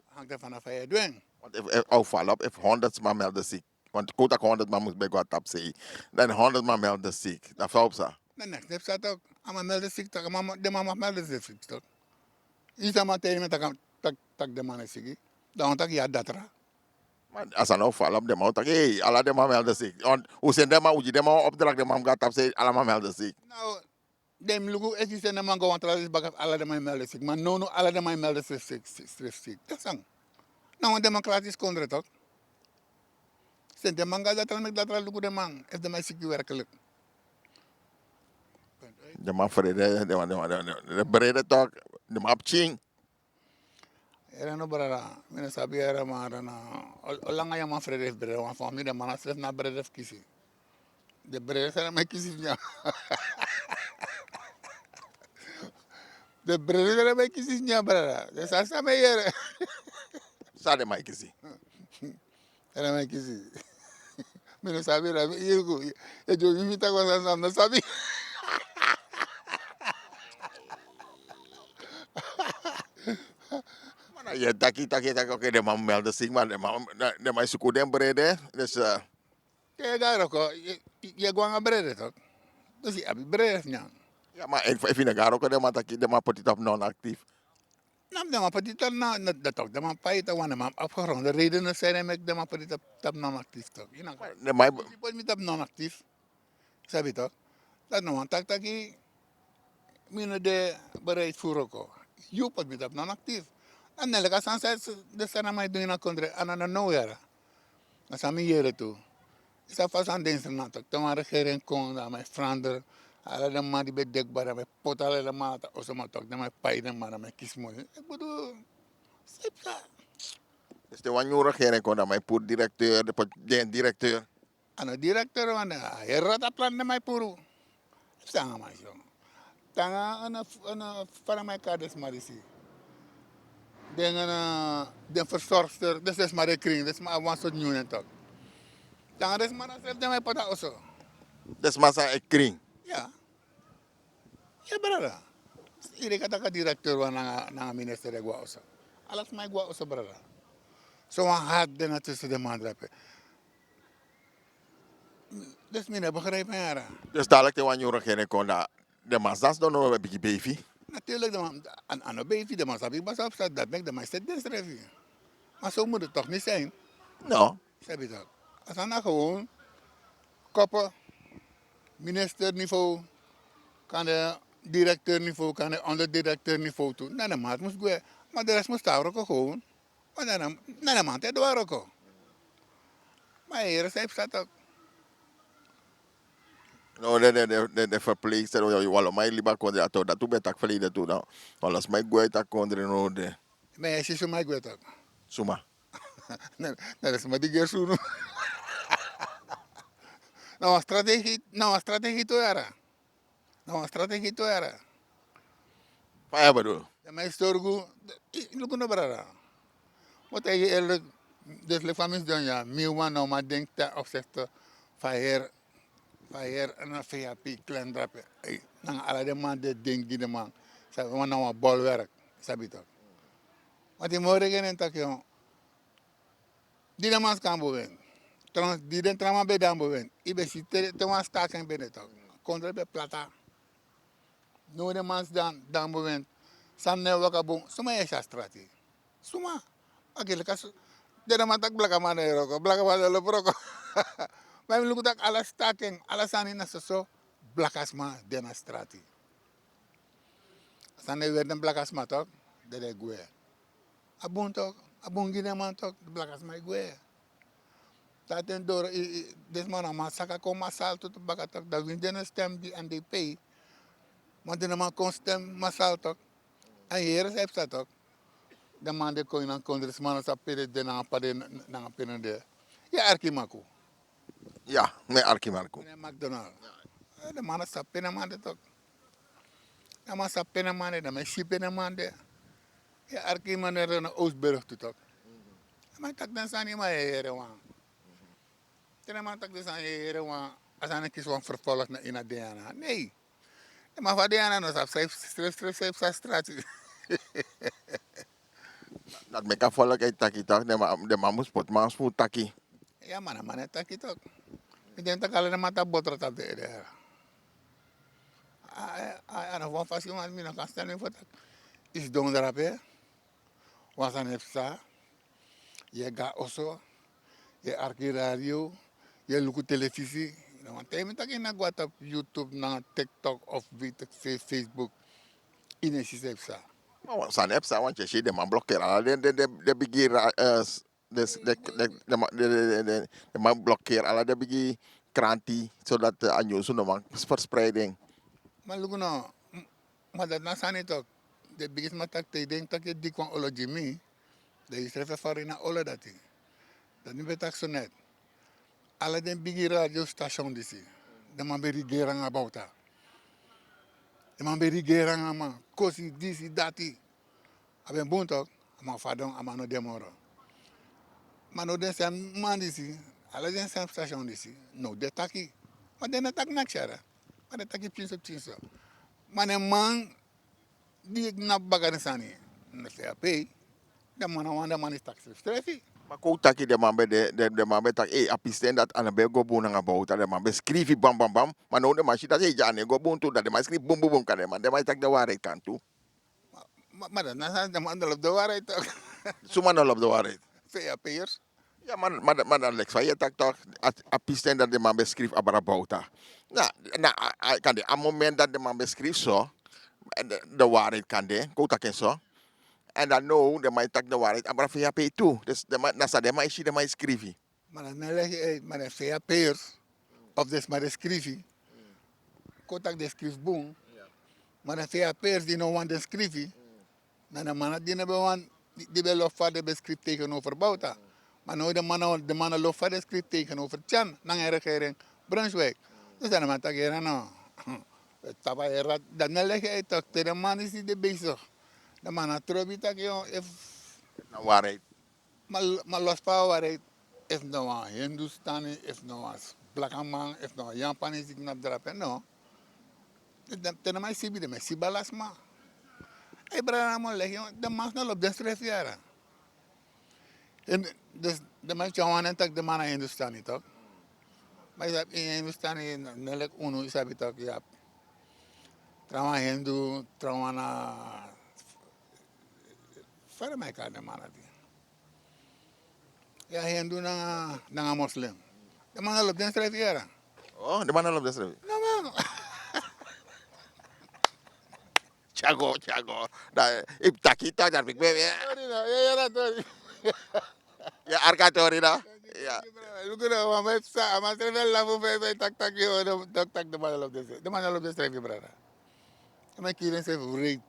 hangt er vanaf hij doen. Want if fall op, if 100 man melden ziek. Want kota 100 man moet bij wat tap zeggen. Dan 100 man melden ziek. Dat valt zo. Nee, nee, dat staat ook. Ama melden ziek toch? De mama melden zich ziek toch? Isa maar tegen me tak de man is ziek. Dan tak ja dat ra. Maar als er nou fall op, de man tak, hey, alle de man melden ziek. Want hoe zijn de man, hoe je de man opdracht, de man gaat tap zeggen, alle man melden ziek. Nou, dem lugu is de man gewoon trouwens bagaf alle de man melden ziek. Maar no alle de man melden zich ziek. Dat is dan. Nou, een democratisch kondre toch? Zijn de man gaat dat ra lugu de man. Is de man ziek werkelijk. De man vrede, de bereden toch. De man op ching. Era no brada, mina sabi era mara na olanga ya man frede brede wan fami de man asref na brede kisi. De brede sera me kisi nya. De brede sera me kisi nya brada. De sa me yere. Sa de man kisi. Era me kisi. Mina sabi era yego. E jo mi ta ko sa na sabi. Je taki, oké, de man melden ziek, maar de man zoekt den bereden. Dus, Ke garo ko ye gwanga brede toch? Dus je abi brede nya. ja, maar ik vind het gaar ook, de man taki, de man petit op non-actief. Nam de man petit na dat toch de man paita wan de man afgerond. De redenen zijn met de man petit op non actief toch? Je nou. De man, Je pot met op non-actief. Sabi toch? Dat nou, taki mine de bereid voeren ko. Je pot met op non-actief. En nelle san de sana mai doen na kondre anana no era. Na sami yere tu. Isa fas aan diensten na toch. Tama regering kon na mai frander. Ala de man die bedek bara mai potale de mata o sama toch. De mai pai de mara mai kismo. Ik bedoel, sepsa. dus de wanneer regering kon dat mijn poet directeur, de directeur. Ano directeur wan herrata plan de mai puru. Sanga mai so. Tanga ana para mai kades marisi. Dengan de verzorgster, dat is maar de kring, dat is maar een soort nieuw toch. Dan is maar zelf de mij pata also. Dus maar zijn ik kring. Ja. Ja, brada. Iedereen kata ka directeur wa na minister gua also. Alles mij gua also brada. Zo een hard de tussen de man drapen. Dus mijn begrijp ja. Dus dadelijk de wanneer regering kon dat de masas dan nog een beetje baby. Natuurlijk, aan een baby, de man sabi pas op staat, dat ben ik de meeste desrevi. Maar zo moet het toch niet zijn? No. Zeg je dat? Als dan gewoon koppen, ministerniveau, kan de directeurniveau, kan de onderdirecteurniveau toe. Nee, de maat moest gaan. Maar de rest moest daar ook gewoon. Maar dan de maand het door ook. Maar hier is het ook. No, de verpleegster, je wil mij liever kon dat toen ben ik verleden toen. Nou, alles mij goed dat kon er no de. Maar je ziet zo mij goed ook. Suma. Nee, dat is maar die keer zo. Nou, strategie toe era. Nou, strategie toe era. Wat je bedoel? De mij storgo, ik loop naar brada. Wat hij eerlijk, dus de familie dan ja, nieuw nou maar denkt ten opzichte van hier en VHP klein drapen. Dan alle de man de ding die de man, ze want nou een bolwerk, sabi toch. Want die morgen en tak joh, die de man kan boven. Die den trama bij dan boven. Ibe si te man staken binnen toch. Kontra be plata. No de man dan boven. Sam ne waka bon, suma ya strategie. Suma. Agil kas de man tak blaka man roko, blaka man lo roko. Maar we lopen dat alles staken, alles aan in de zo blakasma demonstratie. Als dan weer een blakasma toch, dat is goed. Abon toch, abon gine man toch, de blakasma is goed. Dat en door, dit man aan masaka kom masal tot bakat toch, dat we de stem die NDP, maar de man kon stem masal toch, en hier is het toch. de man de koin aan congressman sa pere de na pade na pere de. Ja arkimaku. Ja, met Arki Marco. Meneer McDonald. De man sa pere man de toch. De man sa pere man de me shipe de man de. Ja arki man de na Oostburg toe toch. Maar tak dan sani ma here wan. Tena man tak dan sani here wan. Asana kies wan vervolg na ina Diana. Nee. Maar van Diana no sa schrijf sa straat. Dat me kan volk uit taki toch. De man moet spot, man moet taki. Ja man het tak toch. Ik denk dat alle mata botra tap de ere. Ana wan fasi man mina kan stel me voor tak. Is don drape. Was aan hefsa. Je ga oso. Je arki radio. Je luku televisie. Want hij moet ook in wat op YouTube, na TikTok of weet ik, Facebook. In een systeem. Maar wat zijn apps, want je ziet de man blokkeren. Al de begier, de man blokkeren. Al de begier kranti, zodat de anjo zo man verspreiding. Maar look nou, maar dat na zijn het ook. De biggest matak te denk dat je dik van olo Jimmy. Dat is even farina olo dat hij. Dat niet weet ik zo net. Alle den bigi radio station disi. De man beri gerang about that. De man beri gerang ama. Kosi disi dati. Aben buntok. Ama fadong ama no demoro. Maar no den sem man disi. Alle den sem station disi. No de taki. Maar den atak nakshara. Maar de taki pinso pinso. Maar een man die ik na bagan sani. Na fair pay. De man is taxi strefi. Maar ko taki de man de man be tak apisten dat aan be go boon nga bouta de man be skrivi bam bam bam. Maar no de man shit dat je jane go boon toe dat de man skrif bum bum bum kan de man. De man tak de waarheid kan toe. Maar dan zijn de man op de waarheid toch. Suma no op de waarheid. Fair payers. Ja, maar dan lex van je tak toch apisten dat de man be skrif abara bouta. Nou, kan de aan moment dat de man be skrif zo de waarheid kan de ko tak zo. En dan nou, de man tak de waarheid, maar via pay toe. Dus de man, nasa de man is de man schrijven. Maar dan leg je uit, maar een fair payers, of dus maar de schrijven. Kotak de schrijf boom. Maar een fair payers die nou want de schrijven. Dan de man die hebben want, die wil lof van de beschrijf tegenover Bouta. Maar nou de man lof van de schrijf tegenover Chan, dan een regering Brunswijk. Dus dan de man tak hier nou. Dan leg je uit, toch, de man is niet bezig. De man had trobi tak yo if Nou, waarheid. maar los pa waarheid if no one Hindustani if no one black man if no Japanese ik na drapen no. De maar sibi de maar sibalas ma. Ay brana mo leg yo de man no op de strefiara. En dus de man chawan tak de man Hindustani toch. Maar is in Hindustani nelek uno isabi tak ya. Trauma Hindu, trauma na para mij kan de mannen die. Ja, Hindu na Muslim. De mannen lopen den strijd hier. Oh, de man op de schrijven. No man. Chago. Ik taki tak daar ik ben. Sorry na, ja sorry. Ja, arkatori na. Ja. Look na, maar sa, maar strijd wel lafu bij tak yo, tak de mannen lopen den strijd. De mannen lopen den strijd hier brada. Maar kieren se vreed.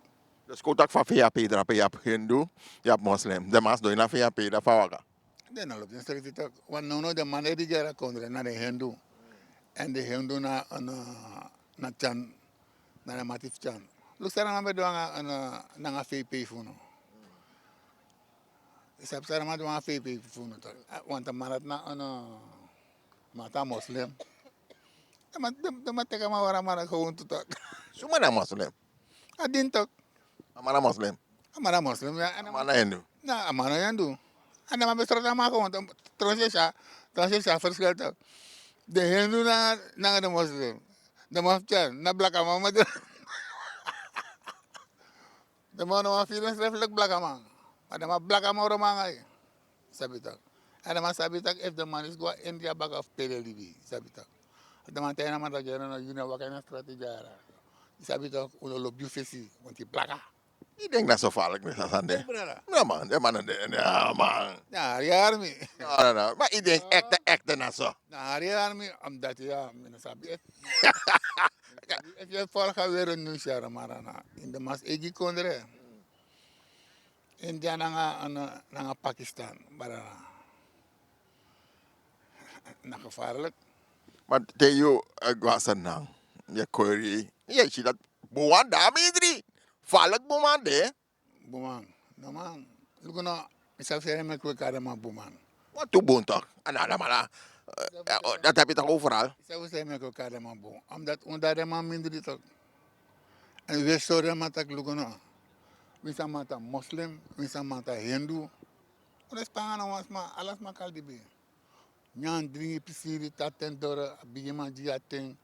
Dus kotak van VAP drap je hebt Hindu, je hebt Muslim. De mas doen na VAP dat fawaga. Den lopen den strijd toch. Want no de mannen die gara kondre na de Hindu. En de Hindu na Chan, na de Matif Chan. Look sana maar doang na VP funo. Isap sana maar doang VP funo toch. Want de mannen na mata Muslim. De man teka mawara mara gewoon toch. Suma na Muslim. Adin toch. Amana Muslim. Amara Muslim ya. Amana Hindu. Na amano yandu. Anda ma besra ma ko transition verschil toch. De Hindu na de Muslim. De Mafchan na black ama de man no feelings reflect black ama. Ada ma black ama ro mangai. Sabitak. Ada ma sabitak if the man is go India bag of PLDB. Sabitak. Ada ma tayna ma da jera no yuna wakana strategy ara. Sabitak uno lo bufesi want die blaka. Ik denk dat zo vaarlijk is aan de. Ja man, de man. Ja man. Ja, army. No. Maar ik denk echt na zo. Na army omdat ja, mina sabi. If je volgt weer een nieuwsjaar maar in de mas egi kondre. India nga Pakistan. Bara nakagevaarlijk. Maar Theo, gwasan nang. Je curry. Je ziet dat buwan dami drie. Valk buwan de. Buman. Naman. Lugo na isa sere me kwe kada ma buman. Wat toe boon toch? En allemaal. Dat heb je toch overal? Isa sere me kwe kada ma bum. Omdat undade ma mindri toch. En we sore ma tak lugo na. Wisa mata Muslim, wisa mata Hindu. Unes pangana was ma alas ma kaldibi. Nyan dringi pisiri taten dora bigima jiaten.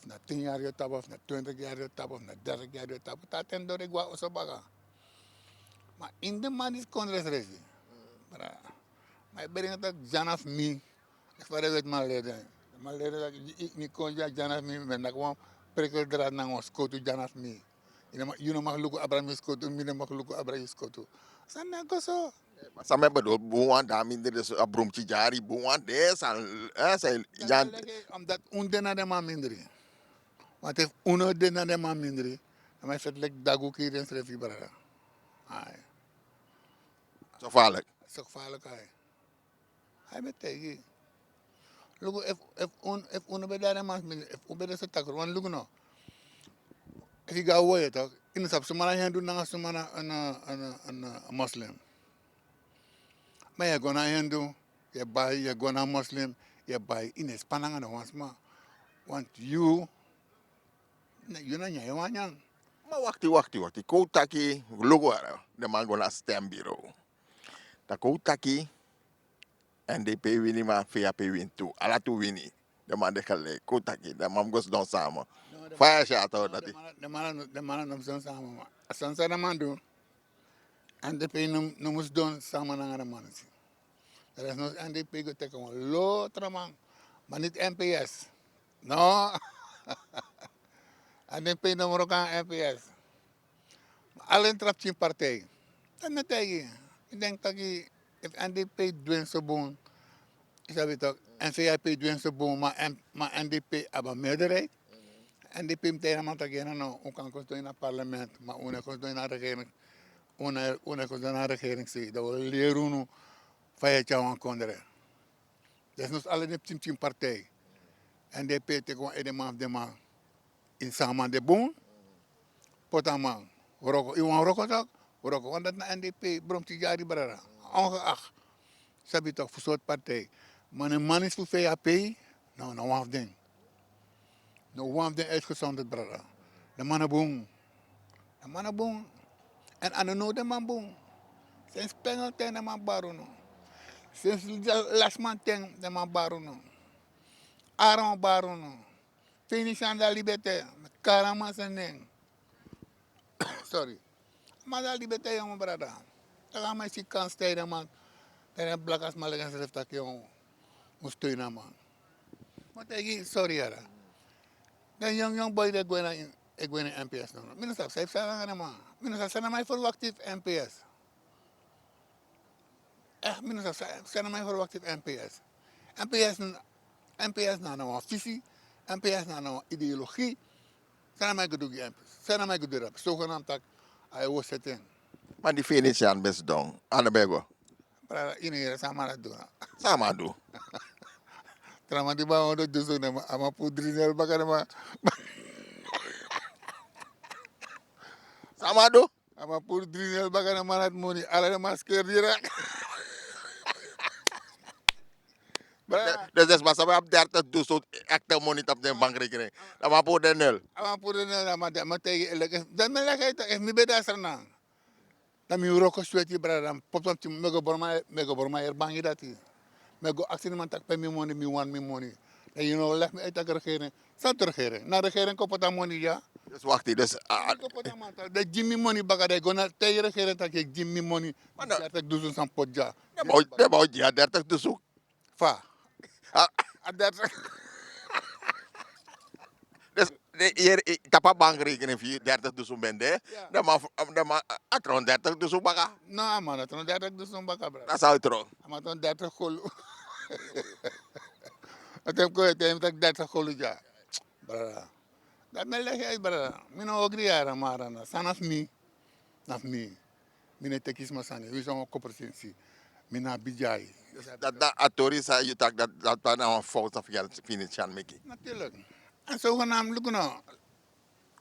Na 10 jaar je tap of na 20 jaar je tap of na 30 jaar je tap. Taten dora gwa osobaga. Maar in de man is conresresi. Maar bering dat janaf mi. Ik waar het maar leren. Maar leren dat ik niet kon ja janaf mi. Maar dat gewoon prikkel draad naar ons kotu janaf mi. Je mag lukken Abraham skotu, mine mag lukken Abraham skotu. San na goso. Sampai bedoel buwan dami drie dus abrum cijari buwan de san jan. Omdat unde na de man mindri. Want if uno de na de man mindri, dan is het like dagu kiren strefi brada. Ai. Zo valk. Zo gevaarlijk hij. Hij met tegen. Look, if uno be daar man mindri, if uno be de takker, want look no. If je gaat woorden toch, in de sap, sumana Hindu na sumana een Muslim. Maar je gona Hindu, je gona Muslim, je bij in het spanning aan de ma. Want you na jij wanyan. Maar wacht. Koutaki, logo de man gonna stembureau. Da koutaki NDP wini maar VAP win toe. Alla toe wini. De man de gelijk. Koutaki, de man goes dan samen. Fire shot out dat De mannen nam zo'n samen maar. Als ze de man doen, NDP no moest doen samen naar de mannen. Er is nog NDP geteken een lotere man, maar niet NPS. No. NDP noemen ook aan NPS. Alleen trapt je partij. Dan net tegen. Ik denk dat je, if NDP doen zo boom, is dat toch, NVIP doen zo boom, maar NDP hebben een meerderheid. NDP meteen aan het gaan, nou, hoe kan ik in het parlement, maar hoe kan ik in de regering, hoe kan ik in de regering zien, dat we leren hoe van je aan konderen. Dat is nog alleen een team partij. NDP tegen een man in samen de boom, potaman. Je want roken toch? Roken, want dat is een NDP, brom die jaren brada. Ongeacht, ze hebben toch voor soort partij. Maar een man is voor VAP, nou, nou half ding. Nou, one of them uitgezonderd, brada. De mannen boom. De mannen boom. En aan de nood de man boom. Sinds pengel ten de man baruno. Sinds last man ten de man baruno. Aron baruno. Finish aan de liberté. Karama zijn Sorry. Maar de liberté, jongen, brada. Dan gaan wij zien kans tegen man. Dan heb blakas malegan schrift dat jongen. Moest steunen, man. Maar tegen, sorry, jara. Dan young boy dat ik ben in NPS no. Minstens zij zeggen aan hem. Minstens zijn mij verwacht NPS. Echt minstens zijn mij verwacht NPS. NPS na nou visie, NPS na nou ideologie. Zijn mij gedoe NPS. Zijn mij gedoe rap. Zogenaamd dat hij was zitten. Maar die Venetiaan best dong. Aan de bego. Maar iedereen samen dat doen. Sama doen. Trama di bawah do dusun ama putri nel bakar ma Sama doen. ama putri nel bakar manat muni ala masker dira. Dus dat is maar sampai op 30 dus echt money op de bankrekening. Dan maar voor de nul. Ama putri nel ama ma tegi elek. Dan me lek ita mi beda sarna. Dan mi roko sweti brada popam ti mego borma bangi dati. Mego accident tak pe mi money mi wan mi money. En you know leg me uit de regering. Zat de regering. Na regering kopot aan money ja. Dus wacht, dus Kopot aan man. De Jimmy money baga de gona te regering tak ik Jimmy money. Dat dusun san podja. de bouw ja 30 dus ook. Fa. Ah, Dat Dus hier tapa bankrekening 30 dus ook ben de. Ja. Dan maar atron 30 dus ook baga. no man, dat 30 dusun baga bra. Dat zou tro. Ama ton 30 kholu. Atem ko tem tak 30 kholu ja. Bra. Dat me leg uit bra. Mino ogri ara marana. Sanaf mi. Naf mi. Mine tekis masani. We zijn ook presentie. Mina bijai. Dat Atori zei je dat nou een fout of geld financieel maken. Natuurlijk. En zogenaamd, look nou.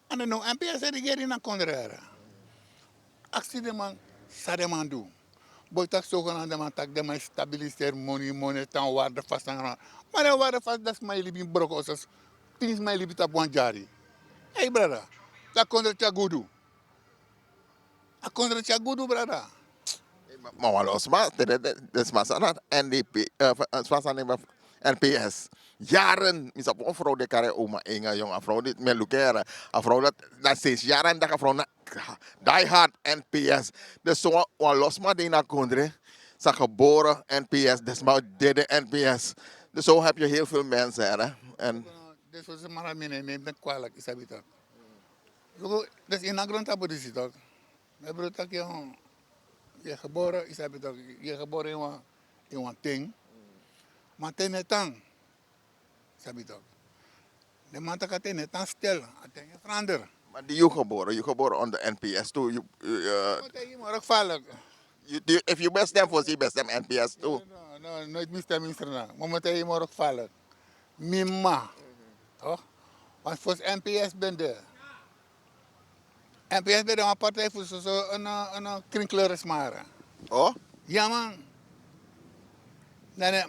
En dan nou, NPS de regering naar Kondrera. Actie de man, sa de man doen. Boitak zogenaamd de man tak de man stabiliseer money tan waarde vast aan. Maar de waarde vast dat is mijn libi brok osas. Tien mijn libi tap wan jari. Hey brother, dat Kondrera gudu. Dat Kondrera gudu brother. Maar wat los maar, dat is maar zo dat NDP, NPS. Jaren, is op een vrouw die kan oma een jonge vrouw dit met Lucera. Een vrouw dat sinds jaren dat een vrouw die hard NPS. Dus zo wat los maar die naar Kondre. Ze geboren NPS, dus maar derde NPS. Dus zo heb je heel veel mensen hè. En Dus wat ze maar neem dat kwalijk is dat. Dus in een grond hebben ze toch. We hebben dat je geboren is dat toch. Je geboren in een ting. Maar ten het tang. Sabi toch. De man dat ten het tang stel, ten het verander. maar die je geboren onder NPS toe. Wat je maar ook vallen. If you best them for see best them NPS toe. No, nooit mistem na. Momenteel je maar ook vallen. Mima. Toch? Want voor NPS ben de. NPS ben de een partij voor zo een krinkleur smaren. Oh? Ja man. Nee,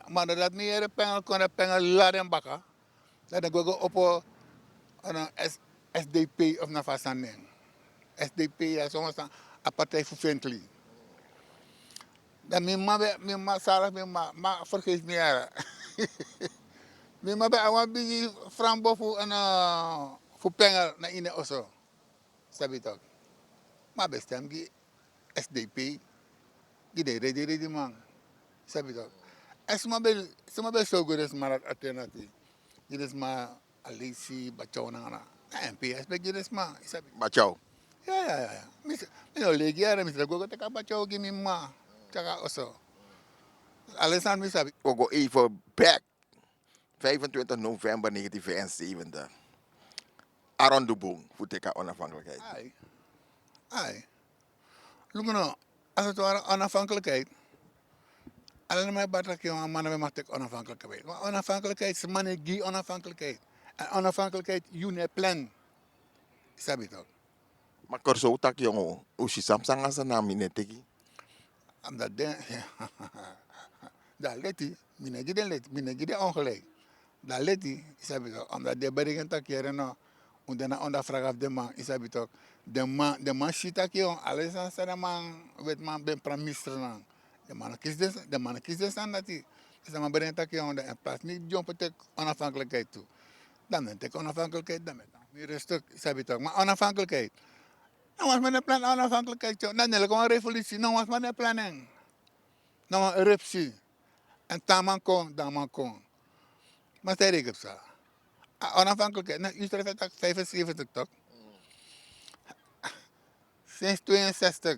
maar dat meer pengen kon pengen laden bakken. Dat ik ook op een SDP of naar Vasanen. SDP is soms een partij voor Ventli. Dat mijn ma Sarah mijn vergeet me ja. Mijn ma bij een beetje frambo voor pengen naar in de osso. Sabi toch. Maar bestem die SDP die de redi man. Sabi toch. En suma be so good as maar alternatie. Dit is maar Alisi Bachau na. NPS be dit is maar. Sabi. Bachau. Ja. Mino legi ya mi go te ka Bachau gi mi ma. Taka oso. Alessandro mi sabi. We go even back. 25 november 1975. Aron de Boom, voor teka onafhankelijkheid. Ai. Look nou, als het ware onafhankelijkheid. Alleen maar batak je mannen mag ik onafhankelijkheid. Maar onafhankelijkheid is mannen die onafhankelijkheid. En onafhankelijkheid, je plan. Sabi toch? Maar korso tak jongen, ushi samsang asa na mineteki. Omdat de, daar let hij, minegi ongelijk. Daar let hij, sabi toch? Omdat de berichten tak je no, onder vraag af de man, sabi toch? De man shit tak je, alles aan zijn man, weet man ben prime minister na. De man kies dus aan dat hij. Dus dan brengt dat je in plaats niet jumpen tegen onafhankelijkheid toe. Dan ben ik onafhankelijkheid, dan ben ik meer rustig, sabi toch? Maar onafhankelijkheid. Nou was mijn plan onafhankelijkheid. Dan is er een revolutie, nou was mijn planning. Nou een eruptie. En dan man kon. Maar zei ik op zo. Onafhankelijkheid, nou, u schrijft het 75 toch? Sinds 62.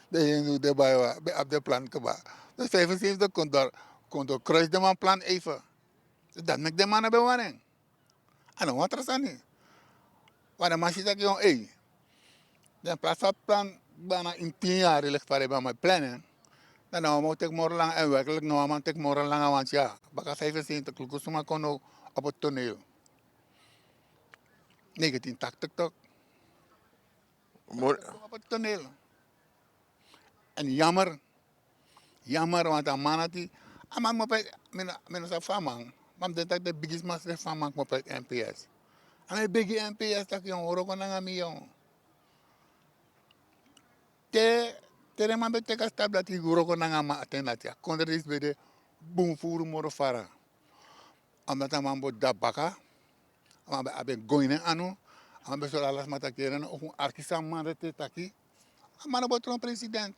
De bij op de plan keba. Dus 75 kon door kruis de man plan even. Dat maakt de man een bewaring. En dan wat er staan niet. Maar de man zit ook jong, hey. De plaats van plan bijna in 10 jaar ligt waar mijn plannen. Dan moet ik morgen lang en werkelijk nou man ik morgen lang want ja. Baka 75 klokken zomaar kon op het toneel. 1980 toch? Op het toneel. En jammer, want een man had die, maar mijn famang, maar dat de biggest master famang op het NPS. En mijn biggie NPS dat jong, hoor ook aan mij jong. Tere man betekent stap dat ik hoor ook aan mij attendatia. Kon er iets bij de boom voeren moro fara. Omdat een man wordt dat baka, maar abe goinen anu, maar besoel alles met akeren of een arkisan man dat taki. Maar wordt een president.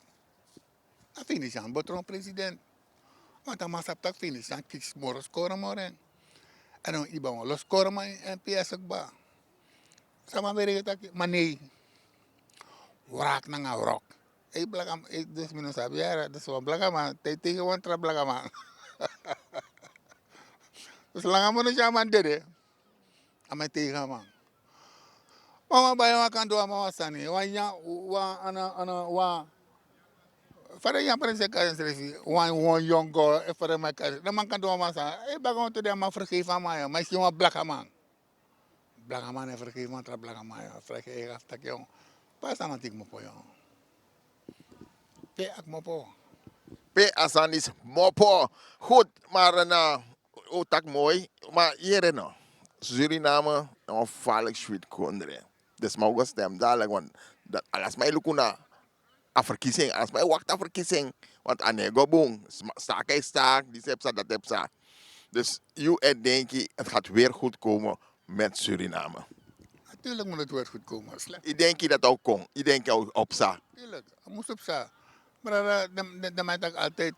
A finishan botron president. Want dan masap tak finishan kiks moro scoren moren. En dan iba mo los scoren ma NPS ook ba. Sama beri tak mani. Wrak na nga wrok. Blakam dus minus sabiara dus wan blakama tegen wan tra blakama. Dus lang mo na siya man dede. Amay tegen man. Mama bayo wa kan do mama sani. Wa nya wa ana wa fare ya pare se ka srefi. Wa young girl e fare ma ka. Na man kan do mama sa. E bagon to de ma vergeef aan mij. Maar je black man. Black man e vergeef man tra black man. Freke e gafta ke on. Pas aan tik mo po yo. Pe ak mo po. P. Asan is mopo. Goed, maar tak mooi. Maar hier no. Suriname, een vallig sweet country. Dus mag ik stem dadelijk, want dat alles mij lukuna a verkiezing, als mij wacht a verkiezing, want anego boom, staak is staak, die heb dat heb sa. Dus denk je, het gaat weer goed komen met Suriname. Natuurlijk moet het weer goed komen. Slecht. Ik denk je dat ook kon, ik denk je ook op sa. Tuurlijk, het moest op sa. Maar dan mij tak altijd,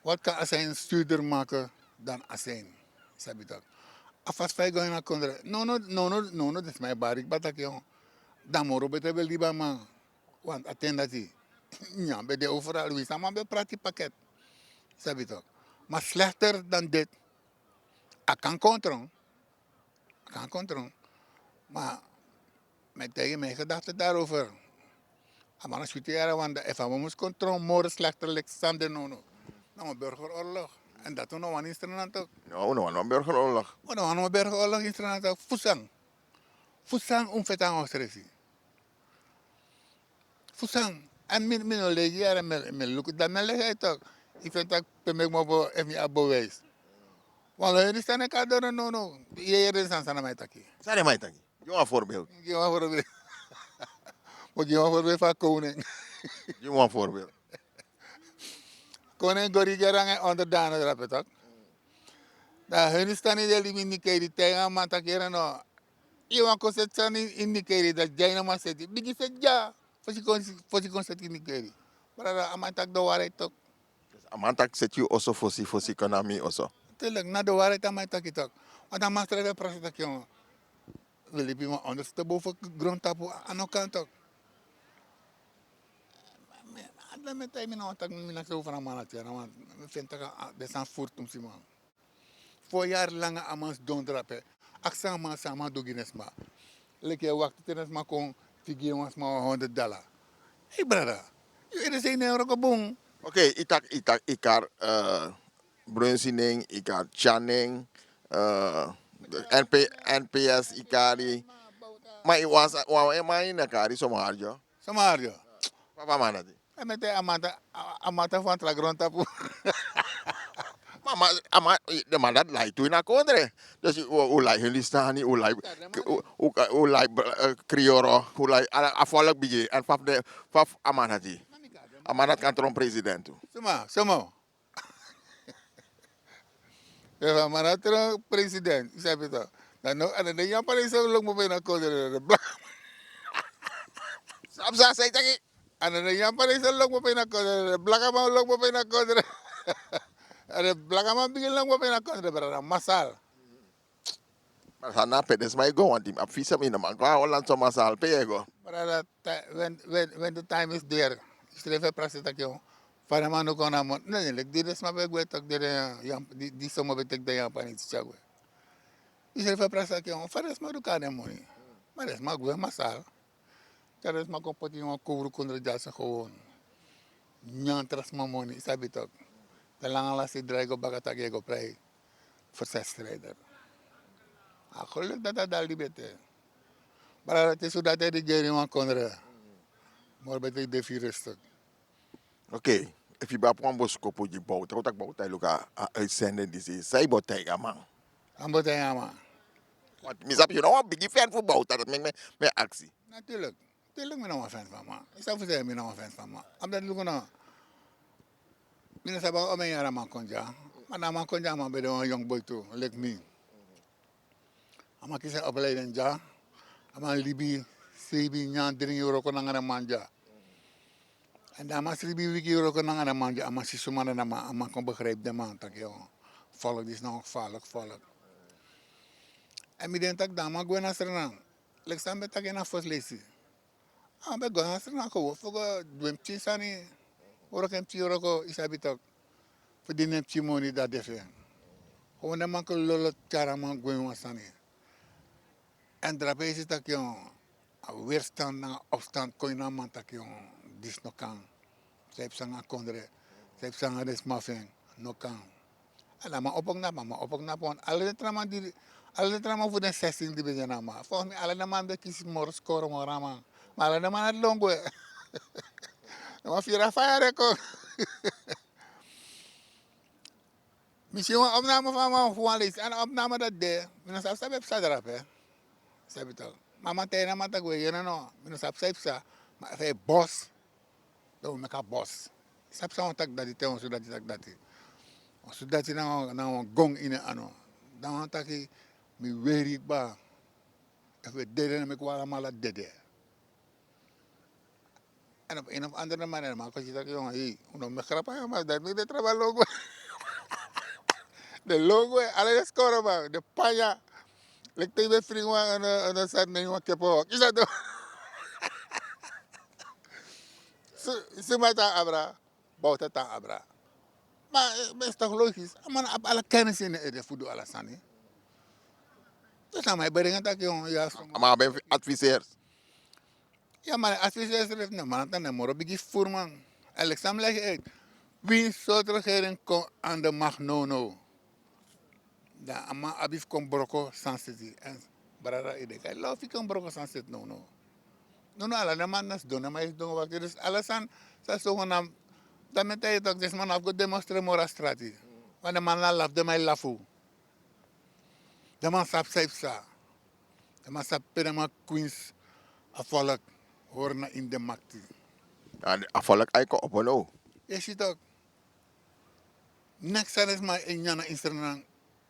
wat kan Asijn stuurder maken dan Asijn? Sabi dat. Afas fai going na kondre. No, dat is mijn barik batak jong. Dan moro bete bel di ba man. Want attendati. Ja, bij de overal. We zijn maar bij prati pakket. Sabi toch. Maar slechter dan dit. Ik kan controleren. Maar met tegen mijn gedachten daarover. Maar als je het jaren, want even we moest controleren, morgen slechter Alexander Nono. Nou, een burgeroorlog. En dat we nog een instrument ook. No, een burgeroorlog. We nog een burgeroorlog instrument ook. Fusang umfetang osresi. Fusang. En mijn lege jaren, mijn look, dat mijn lege toch. Ik vind dat per mij maar even abbewijs. Want er is een kader no. Je is aan zijn mij taki. Zijn mij taki? Geef een voorbeeld. Geef een voorbeeld. Moet je een voorbeeld van koning. Geef een voorbeeld. Koning Gori Gerang onder Dana drapen toch? Daar hun staan in de limite die tegen man takeren no. Je want concept staan in die keri dat jij nou maar zegt. Bigi zegt ja. Voor je concept in die keri. Maar dat amantak de waarheid toch? Amantak zet je also voor economie also. Tuurlijk, na de waarheid amantak het ook. Want dan mag er een proces dat jongen. Wil je maar ondersteboven grond tapu aan de kant ook. Dan met hij nou tak mina zo van amanatje, want we vinden dat zijn voortum si man. Voor jaar lang amans dondrape. Aksa man sama doginesma. Leke wacht tenesma kon figi ons maar $100. Hey brother, je is een euro kabong. Oké, ikar Brunsining, ikar Channing, NPS ikari. Maar ik was in de kari somaharjo. Samario. Papa mana di. En met hij amata van tra grond tapu. Maar dat lijkt toen naar kondre. Dus hoe lijkt hun listani, hoe lijkt Crioro, hoe lijkt afvallig bigi en paf amanati. Amanat kan tron president toe. Soma. Ja, amanat president. Ik zeg het al. Dan en dan jammer is ook nog maar naar kondre. Sabza zei dat En dan jammer is ook nog maar naar kondre. Blakama ook maar naar kondre. En blakama begin lang maar naar kondre, brada. Masal. maar gaan naar pedes maar go want die afisa in de man qua Holland zo masal pego. Brada, when the time is there, schrijf praten dat je van man ook aan man. Nee, dit is maar bij tak die zomaar betek dat Japan iets chagwe. Schrijf praten dat je van is maar ook aan money. Maar is maar goed masal. Dat is maar kompoti een kouru kondre jasa gewoon. Nyantras maar money, sabi toch. De lange las die draai go bagatak je go pray voor 6 strijder. Gelukkig dat al die bete. Maar het is zo dat hij de geri man kondre. Maar betek de 4 stuk. Oké, if je bap een bos kopo je bouwt, wat ik bouwt, hij lukt uitzenden die ze zij bouwt tegen man. Ambot hij man. Want misap je nou een big fan voor bouwt, dat met actie. Natuurlijk. Natuurlijk ben ik een fan van me. Ik zou zeggen, ik ben een fan van me. Omdat ik nou... Ik zeg, ik ben een man konja. Maar dan man konja, man, ben een young boy toe. Like me. Ik kies een opleiding, ja. Ik ben Libi, Sebi, Nyan, €3 kon een manja. En dan mas Libi, €1 kon een manja. Maar si sumana na man kon begrijpen, man. Volk, die is nou volk. En ik denk dat dan man, ik ben een Lek sambe tak na first lesi. Be go hasna ko fogo dwemchi sani oro kemchi oro ko isabi tak. Fo dinemchi moni da defe. Ko na man ko lolo cara man go wasani. En drapezi tak yo weerstand na opstand kon je na man tak jong dis no kan. Zij sang aan kondre. Zij sang aan des muffin no kan. En dan maar op na pon. Alle trama voor de 16 die ben na maar. Volgens mij alle man de kies mor score mor rama. Maar alle man het longo. Maar vira fire ko. Misschien een opname van mijn gewoon lees. En opname dat de. Minus af sabep sadrap hè. Sabi toch. Mama tena mata gue you know. Minus af sabep sa. Maar even boss. Dan make a boss. Sap sa tak dati te on so dati tak dati. On so dati na gong in ano. Dan taki mi weri ba. Even dede na me kwala mala dede. En op een of andere manier maar als je dat jongen hey, uno me grapa maar dat me de trabajo logo. De logo, alle score man, de paya. Lek te be fring wa ana sat ne wa kepo. Kisa do. Se mata abra, bauta ta abra. Maar is toch logisch? Man op alle kennis in de voedsel alles aan. Dus aan mij brengen dat jongen ja. Maar ben adviseurs. Ja, maar adviseurs heeft nou man dan een moro bigi voerman. Alexander leg uit. Wie soort regering komt aan de macht no. Da ama abif kon broko sansiti en brara ide kai lofi kon broko sansit no ala na man nas dona mais don wat dus alasan sa so wanam da meta tok des man afgo demonstre mora strati wana man la laf de mai lafu da man sap sa da man sap perama queens afalak horna in de makti En afvallig eigenlijk op een je ziet ook next is maar in jana insternang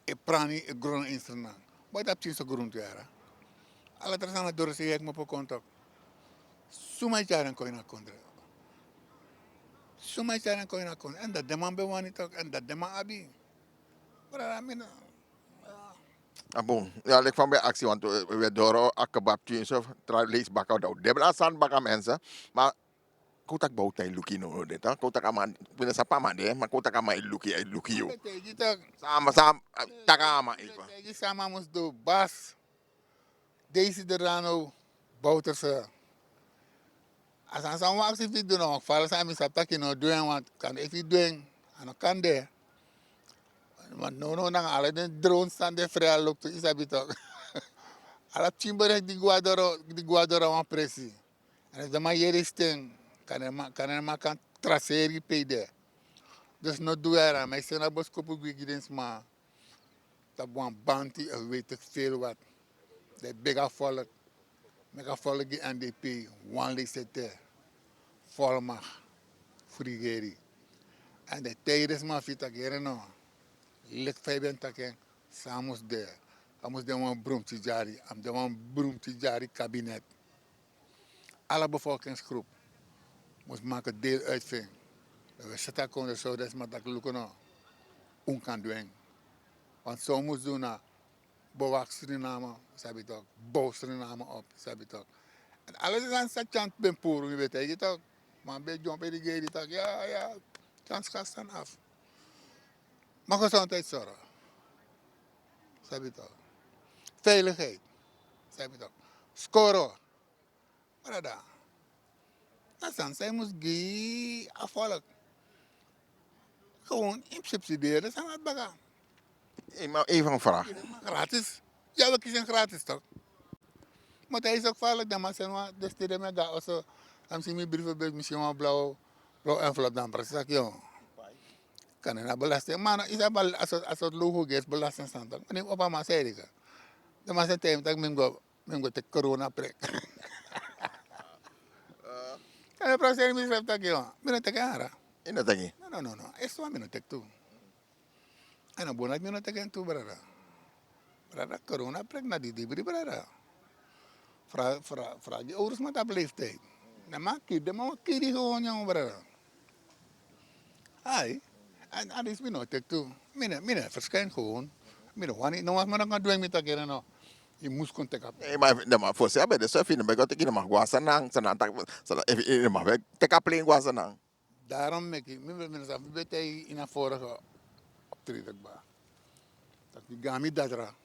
e prani e grona insternang boy tap tin so gruntu yara ala trasana dorse yek mo po kontak sumay jaran ko ina kondre en dat de man be wani tok en dat de man abi para mina Bon, ja, ik van bij actie, want we door akkebaapjes of lees bakken dat de blazen bakken mensen, maar kota bouwt hij lukie no dit, hè? Kota kaman, binnen sapa man de, maar kota kaman lukie yo. Sama takama even. je sama moest do bas deze de rano bouterse as aan zo'n actie fit doen nog vallen zijn mis attack no doen want kan if you doen aan kan de maar no nang alle de drone staan de vrij loop te isabi toch ala timber di guadoro wan presi en de maar hier is ten kan traceri pede dus no doe era maar zijn abos kopu gidens maar dat wan banti weet ik veel wat de bigger volk mega volk die NDP wan lisete volmag frigeri en de tijdens maar vita geren no lek feben taken samus de wan brumti jari am de wan brumti jari kabinet alle bevolkingsgroep moest maken deel uitvinden. We zetten konden zo dat maar dat lukken kan doen. Want zo moest doen na bewak Suriname, sabi toch, bouw Suriname op, sabi toch. En alles is aan zijn chant ben poer, je weet je toch. Maar bij John bij de geri toch, ja, kans gaat staan af. Maar gezondheid zorgen, sabi toch. Veiligheid, sabi toch. Scoren, wat dat? Dat zij moest gaan afvallen. Gewoon in subsidiëren, dat zijn wat baga. Maar even een vraag. Gratis. Ja, we kiezen gratis toch? Maar hij is ook vallen, dan maar zijn de steden met dat also. Dan zie je brieven misschien wel blauw envelop dan precies. Joh. Kan je naar belasting. Maar is dat als het logo is belasting staan toch? Maar niet op een zei ik. Dan maar zijn tijd dat ik me te corona prik. Kan je praten met jezelf dat joh? Binnen te gaan. In dat ding. No. Is wat binnen te doen. En dan bonat binnen te gaan toe, brada. Brada, corona prik na die dibri, brada. Vraag die ouders met op leeftijd. Dan maak je die gewoon, jongen, brada. Hai. En dat is binnen te doen. Binnen verschijnt gewoon. Binnen wanneer, nou was maar dan gaan doen met dat keren, nou. Je moest contact hebben. Maar voor ze hebben de surf in de bek, ik mag guasanang, even mag weg, teka plain guasanang. Daarom maak ik, weet je, in een vorige optreden, dat ik ga met dat ra.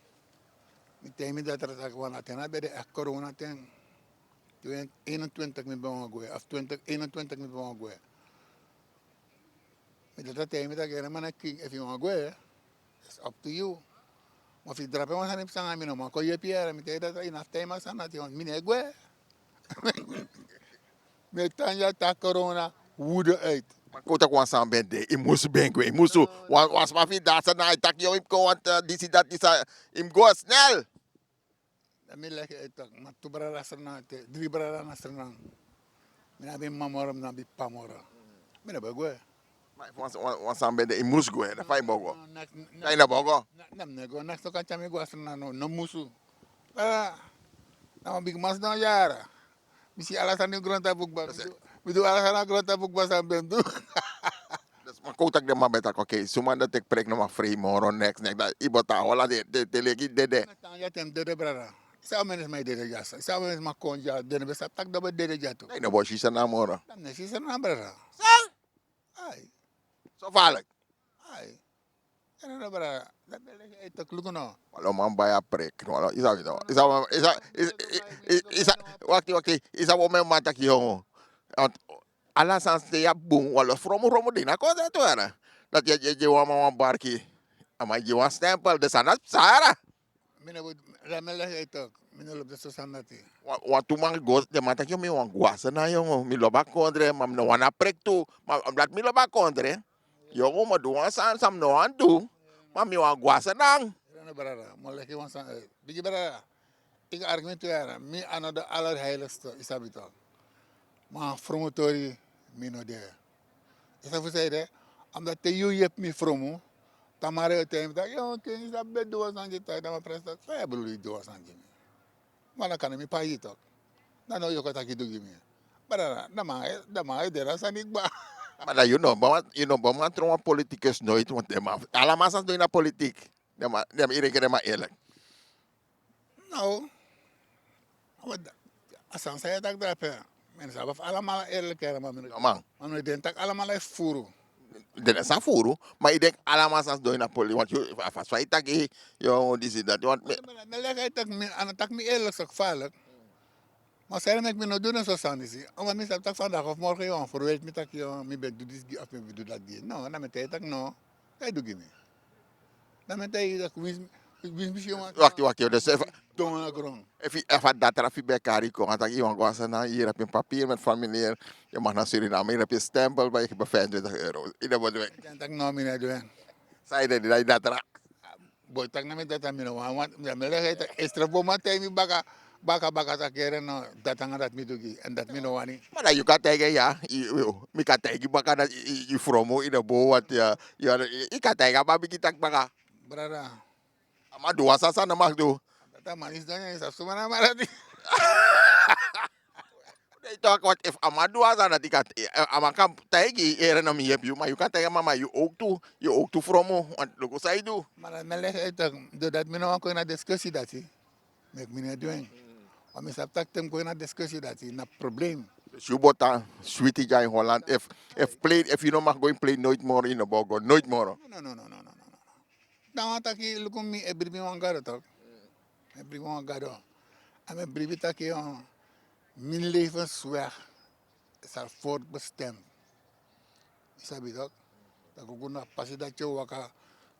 Met dat ra, dat ik want Athena bij de echt corona ten. 21 met ben ik of 21 met ben ik. Met dat tijd met dat keren man king if you want go, it's up to you. Maar if you drop on aan sang aan maar ko je pierre met dat in after maar sang dat je mine go. Met tanja ta corona woede uit. Maar kota kwa san bende, i musu bengue, i musu. Was ma fi dasa na itak yo im ko want disi dat isa im go snel. Dan me leg uit tak, maar tu brada serna te, drie brada na serna. Mina bi mamoram na bi pamora. Mina ba go. Maar was san bende i musu go, da fai bogo. Dai na bogo. Nam nego nak to kan chami go serna no musu. Ah, na big mas na yara. Bisi alasan ni granta bukba. Bidu alasan granta bukba sa bendu. Dus maar kota de maar betak oké, suma dat ik prek no ma free moro next dat ibota wala de legi dede. Tanja tem dede brada. Sa menes mai dede jasa. Sa menes ma konja dede besa tak da dede jatu. Dai na bo shi sana moro. Nam ne si serna brada. Sa? Ai. So valek. Ai. Era na brada. Dat me leg uit tak lukono. Wala man baya prek. Wala isa gitu. Isa wakti isa wo men matak yo. Alasan ya bung wala romo dina ko to era. Dat je wa barki. Ama je wa stempel de sana sara. Mina bu ramela itu, mina lobda sosanati. Waktu mang gos de mata kyo mi wan guasa na yo mi loba kondre mam no wana prek tu mam blat mi loba kondre yo mo duwa san sam no andu mam mi wan guasa nang Rana barara, moleki wansan. Bigi barara. Ik argumentu era, mi ano de allerheiligste isabito. Maar promotori mino de. Isa fu zei de, omdat te you yep mi promo, tamare te im da yo ke isa be do sanji ta da ma presta. Saya belu do sanji. Mana kana mi payi to. Na no yo kata kidu gimi. Barara, da ma de rasa ni ba. maar you know bama tron politicus nooit want de ma ala masas do na politik de ma ire kere ma eerlijk Nou, wat asan saya tak drape. Men sabaf allemaal eerlijk keren maar men. man Maar men denkt tak allemaal even furu. de sa furu maar ik denk ala masas do na politik want you afas fa itaki yo this is that want Men leggen tak men aan tak mi eerlijk zo gevaarlijk. Maar zij met me no doen zo sanisi. Omdat men tak vandaag of morgen joh, verweet me tak joh, mi ben doe dit of mi doe dat die. No, dan met hij tak no. Hij doe gimi. Dan met hij tak wins misschien wacht dus Don na grond. even dat trafi bij Carico want ik iemand was na hier heb je een papier met familie je mag naar Suriname hier heb je een stempel bij je €25 in de wordt Dan tak no mi na doen. zei de dat tra Boy tak na mi dat mi no want me leggen tak extra boma tay mi baka tak keren no datang dat mi dugi en dat mi no wani. maar dat je kan tegen ja mi kan tegen baka dat je fromo in de bo wat ja ik kan tegen maar ik tak baka Brada. maar doa sasa na mag do Tata manis donya isa sumana marati. they talk what if amadu asa dat ik amakam tegen ere na mi heb you maar je kan tegen mama je ook toe fromo want logo sai do Maar me leg uit dat me no ko na discussie dat ie. Mek mi na doen. Om is tak tem ko na discussie dat ie na probleem. dus je bota sweetie ja in Holland if you no mag going play nooit more in de bogo nooit more No. Dan taki lukum mi ebri mi wangaro tak. Ebri wangaro. Ame bribi taki mijn levensweg is al voorbestemd. Isabi dat? Dat ik ook nog pas dat je waka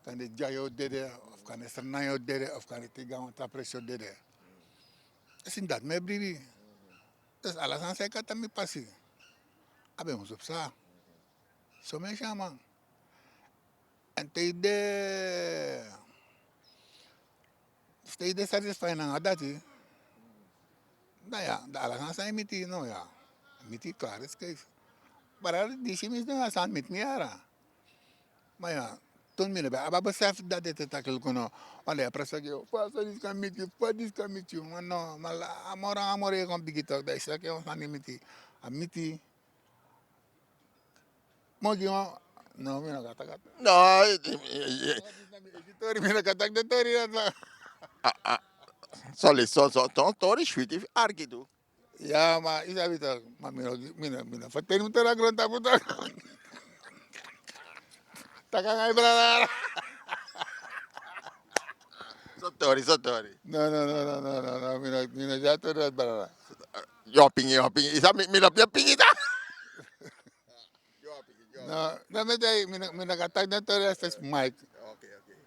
kan de jayo dede of kan de sernayo dede of kan de tigang tapresyo dede. Is in dat me bribi. Dus alles aan zijn kant mi pasi. Abe ons op sa. Zo me shaman. En te de satisfy na dati. Nou ja, de alles aan zijn miti no ja. Miti klaar is kijk. Maar die simis na aan mit miara. Maar ja, toen mine bij aba besef dat dit het akkel kono. Alle presa ke fasa dis kan mit you. Maar no, maar amore kon bigito da isa ke on san miti. A miti. Mogi no, mi no kata. no Tori mi no kata de tori na. sorry tori sweetie argi do Ya, ma isabi to, ma mina faten mo tara gron tapo ta. Taka ngai brother. so tori No, mina jato rat brother. Yo pingi. Isa minap niya pingi ta. No, dan met hij, mina katak na tori as Mike.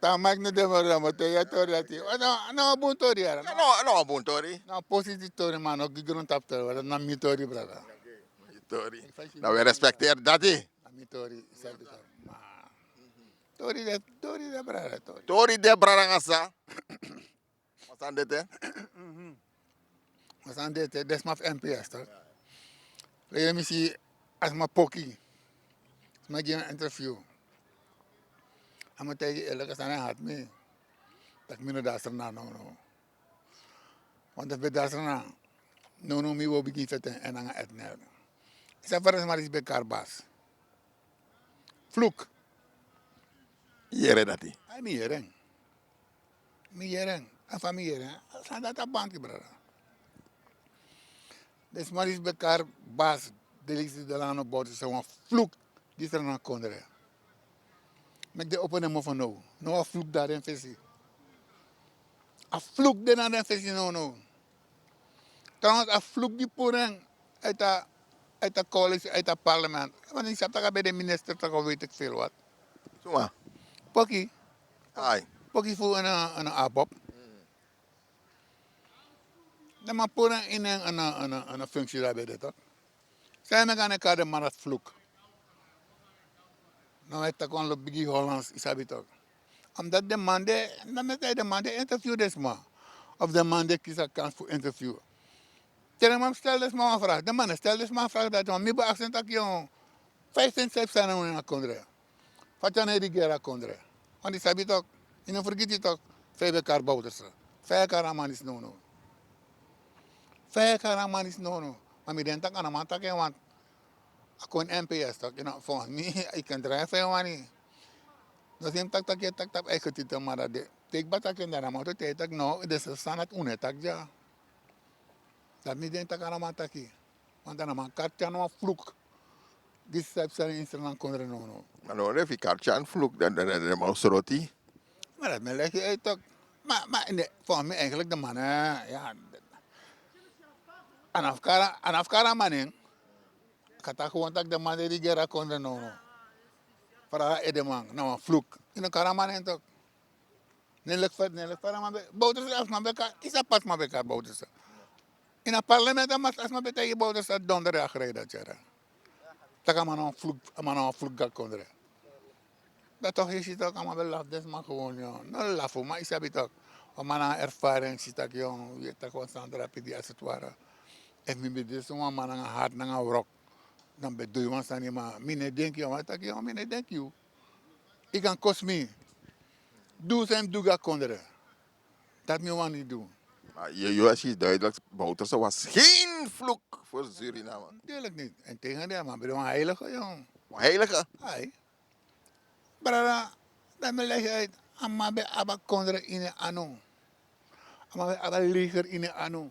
Ta Mike na demo ramo te ya tori ati. Ano bun tori ya. No, bun tori. No positive tori man, no gigron tap tori, wala na mi tori brada. Tori. Nou, we respecteren dat die. Na mi tori, sabi tori. Ma. Tori de brada tori. Tori de brarangasa. Wat aan dit, hè? Maar aan dit, dat is maar NPS toch? Laat me zien, als mijn pokkie. Als mijn een interview. En mijn tegen eerlijk is aan hij had mee. Dat ik me daar erna no. Want als we daar erna, no, mi wil begin vetten en dan het neer. Is dat voor maar iets bij Karbas. Vloek. Hier dat die. Hij mi jaren. En van mi jaren. Zijn dat een bandje, brada. Dus maar iets bij Karbas. De liefde de lano boten zo'n vloek. Die is er naar konderen. Met de openen van nou. Nou een vloek daar in visie. Een vloek daar in visie no. Trouwens, een vloek die poren uit de college, uit het parlement. Want ik zat daar bij de minister, toch weet ik veel wat. Zo maar. Pokkie. Ai. Pokkie voor een abop. Dan maar poren in een functie daarbij dit toch. Zijn we gaan elkaar de man het vloek. Nou, het kan op Biggie Hollands, is dat toch? Omdat de man, de man interview des man. Of de man die kiest een kans voor interview. Tegen hem stel dus maar een vraag. De man stel dus maar een vraag dat je bij accent dat je 5 en 6 zijn in een kondre. Wat je niet die kondre. Want die sabi toch, in een vergiet je toch, 5 elkaar bouwden. 5 elkaar man is no. 5 elkaar man is no. Maar ik denk dat aan een man tak want ako een NPS toch, volgens mij, ik kan draaien veel money. Dus ik tak eigen titel maar dat de take batak in daar maar dat tak no, dus staan het unetak ja. Dat niet denk dat aan een man taki. Want dan man kartje no vloek. Die zijn in Nederland kon no. Maar nou, if je kaartje aan vloek, dan mouse roti. Maar dat me leg je uit toch. Maar volgens mij eigenlijk de man, ja. Anafkara maning. Kata gewoon dat de man die gera kon no. Para edemang, nou vloek. In een karamanen toch. Nelek vat maar bouters af maar beka. Is dat pas maar beka bouters. In een parlement maar as maar beta je bouters dat donderdag gereden jara. Tak maar een vloek dat kon er. Dat toch is het ook allemaal wel laf, dus maar gewoon ja. Nou laf maar is dat toch. Om een ervaring zit dat jong, je tak constant rapide als het ware. En mi dus om man een hart naar een rok. Dan bedoel je want dan maar mine denk je maar tak je mine denk je. Ik kan kost me. Doe zijn doe konderen. Dat moet je niet doen. Maar je is duidelijk, Bouterse was geen vloek voor Suriname. Natuurlijk niet. En tegen die man, ben je een heilige jong. Maar heilige. Hai. Brada, dan leg je uit. Amma be aba konderen in een anu. Amma be aba leger in een anu.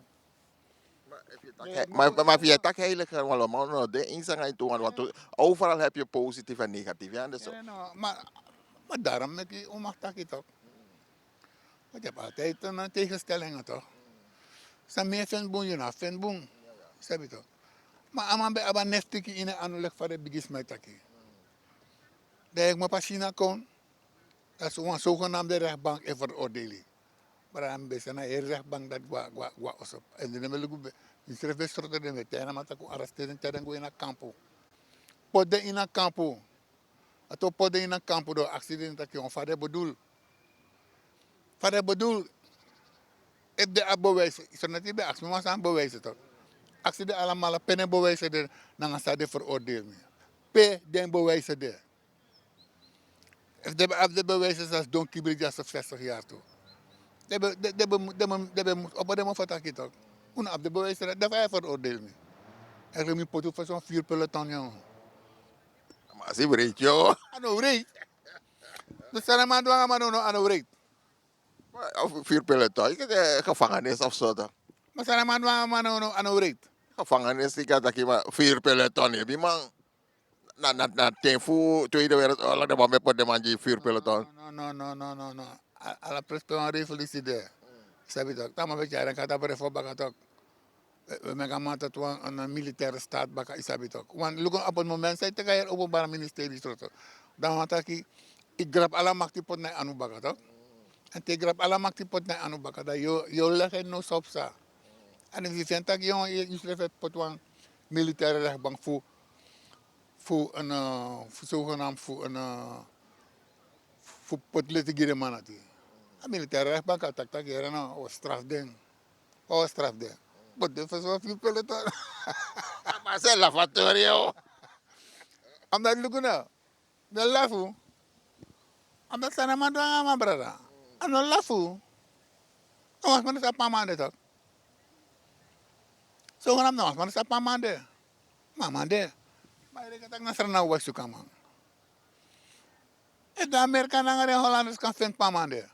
Maar via tak heilige, allemaal de inzang toe, want overal heb je positief en negatief. Ja, dus Nee, maar daarom heb je onmachtig toch. Want je hebt altijd een tegenstelling toch. Zijn meer fanboen, je nou fanboen. Snap je toch. Maar amma be aba nestiki in een anu leg voor de bigis mij taki. Dat ik mijn pasina kon. Dat is een zogenaamde rechtbank en veroordeling. Maar dan ben je naar de rechtbank dat was op. En dan ben je schrijft bij stroten de wet. En dan moet je arresteren en dan ga je naar kampo. Podde in een kampo. Atau podde in een kampo door accident dat je een vader bedoel. Vader bedoel. Heb de bewijzen. Is er niet bij actie, maar ze aan bewijzen toch. Accident allemaal pennen bewijzen er. Dan gaan ze veroordelen. P den bewijzen er. If de bewijzen als Don Kibri 60 jaar toe. Op de fataki toch. Una op de bewijzen dat wij veroordelen me. Eigenlijk mijn potu van zo'n 4 peloton jongen. maar ze breed joh. Ano breed. Dus zijn maar doen maar no ano breed. Of 4 peloton, ik heb gevangenis of zo toch. Maar zijn maar doen maar no ano breed. Gevangenis, ik had dat maar 4 peloton heb man. Na tempo Tweede Wereldoorlog, dan ben je de man die 4 peloton. No. Alla presto een revolutie daar. Sabi toch. Dan maar weet je, dan gaat dat bij de voorbak toch. We gaan dat een militaire staat baka isabi toch. Want lukken op het moment zij te gaan openbaar ministerie trots. Dan want ik grab alle macht die pot naar anu baka toch. En te grab alle macht die pot naar anu baka. Dat je leggen no sopsa. En if je vindt dat je schrijft pot een militaire rechtbank voor een voor zogenaamd voor potlitigeren man het. Een militaire rechtbank had dat hier een strafding. Oh strafding. Maar dit was wel veel peloton. Maar c'est lavatorio. Omdat lukken nou. De lafu. Omdat zijn man doen aan brada. En de lafu. Was man is apa mande toch? Zogenaamd was man is apa mande. Mande. Maar ik had nasar nou was zoeken man. En de Amerikanen en Hollanders kan vinden pamande.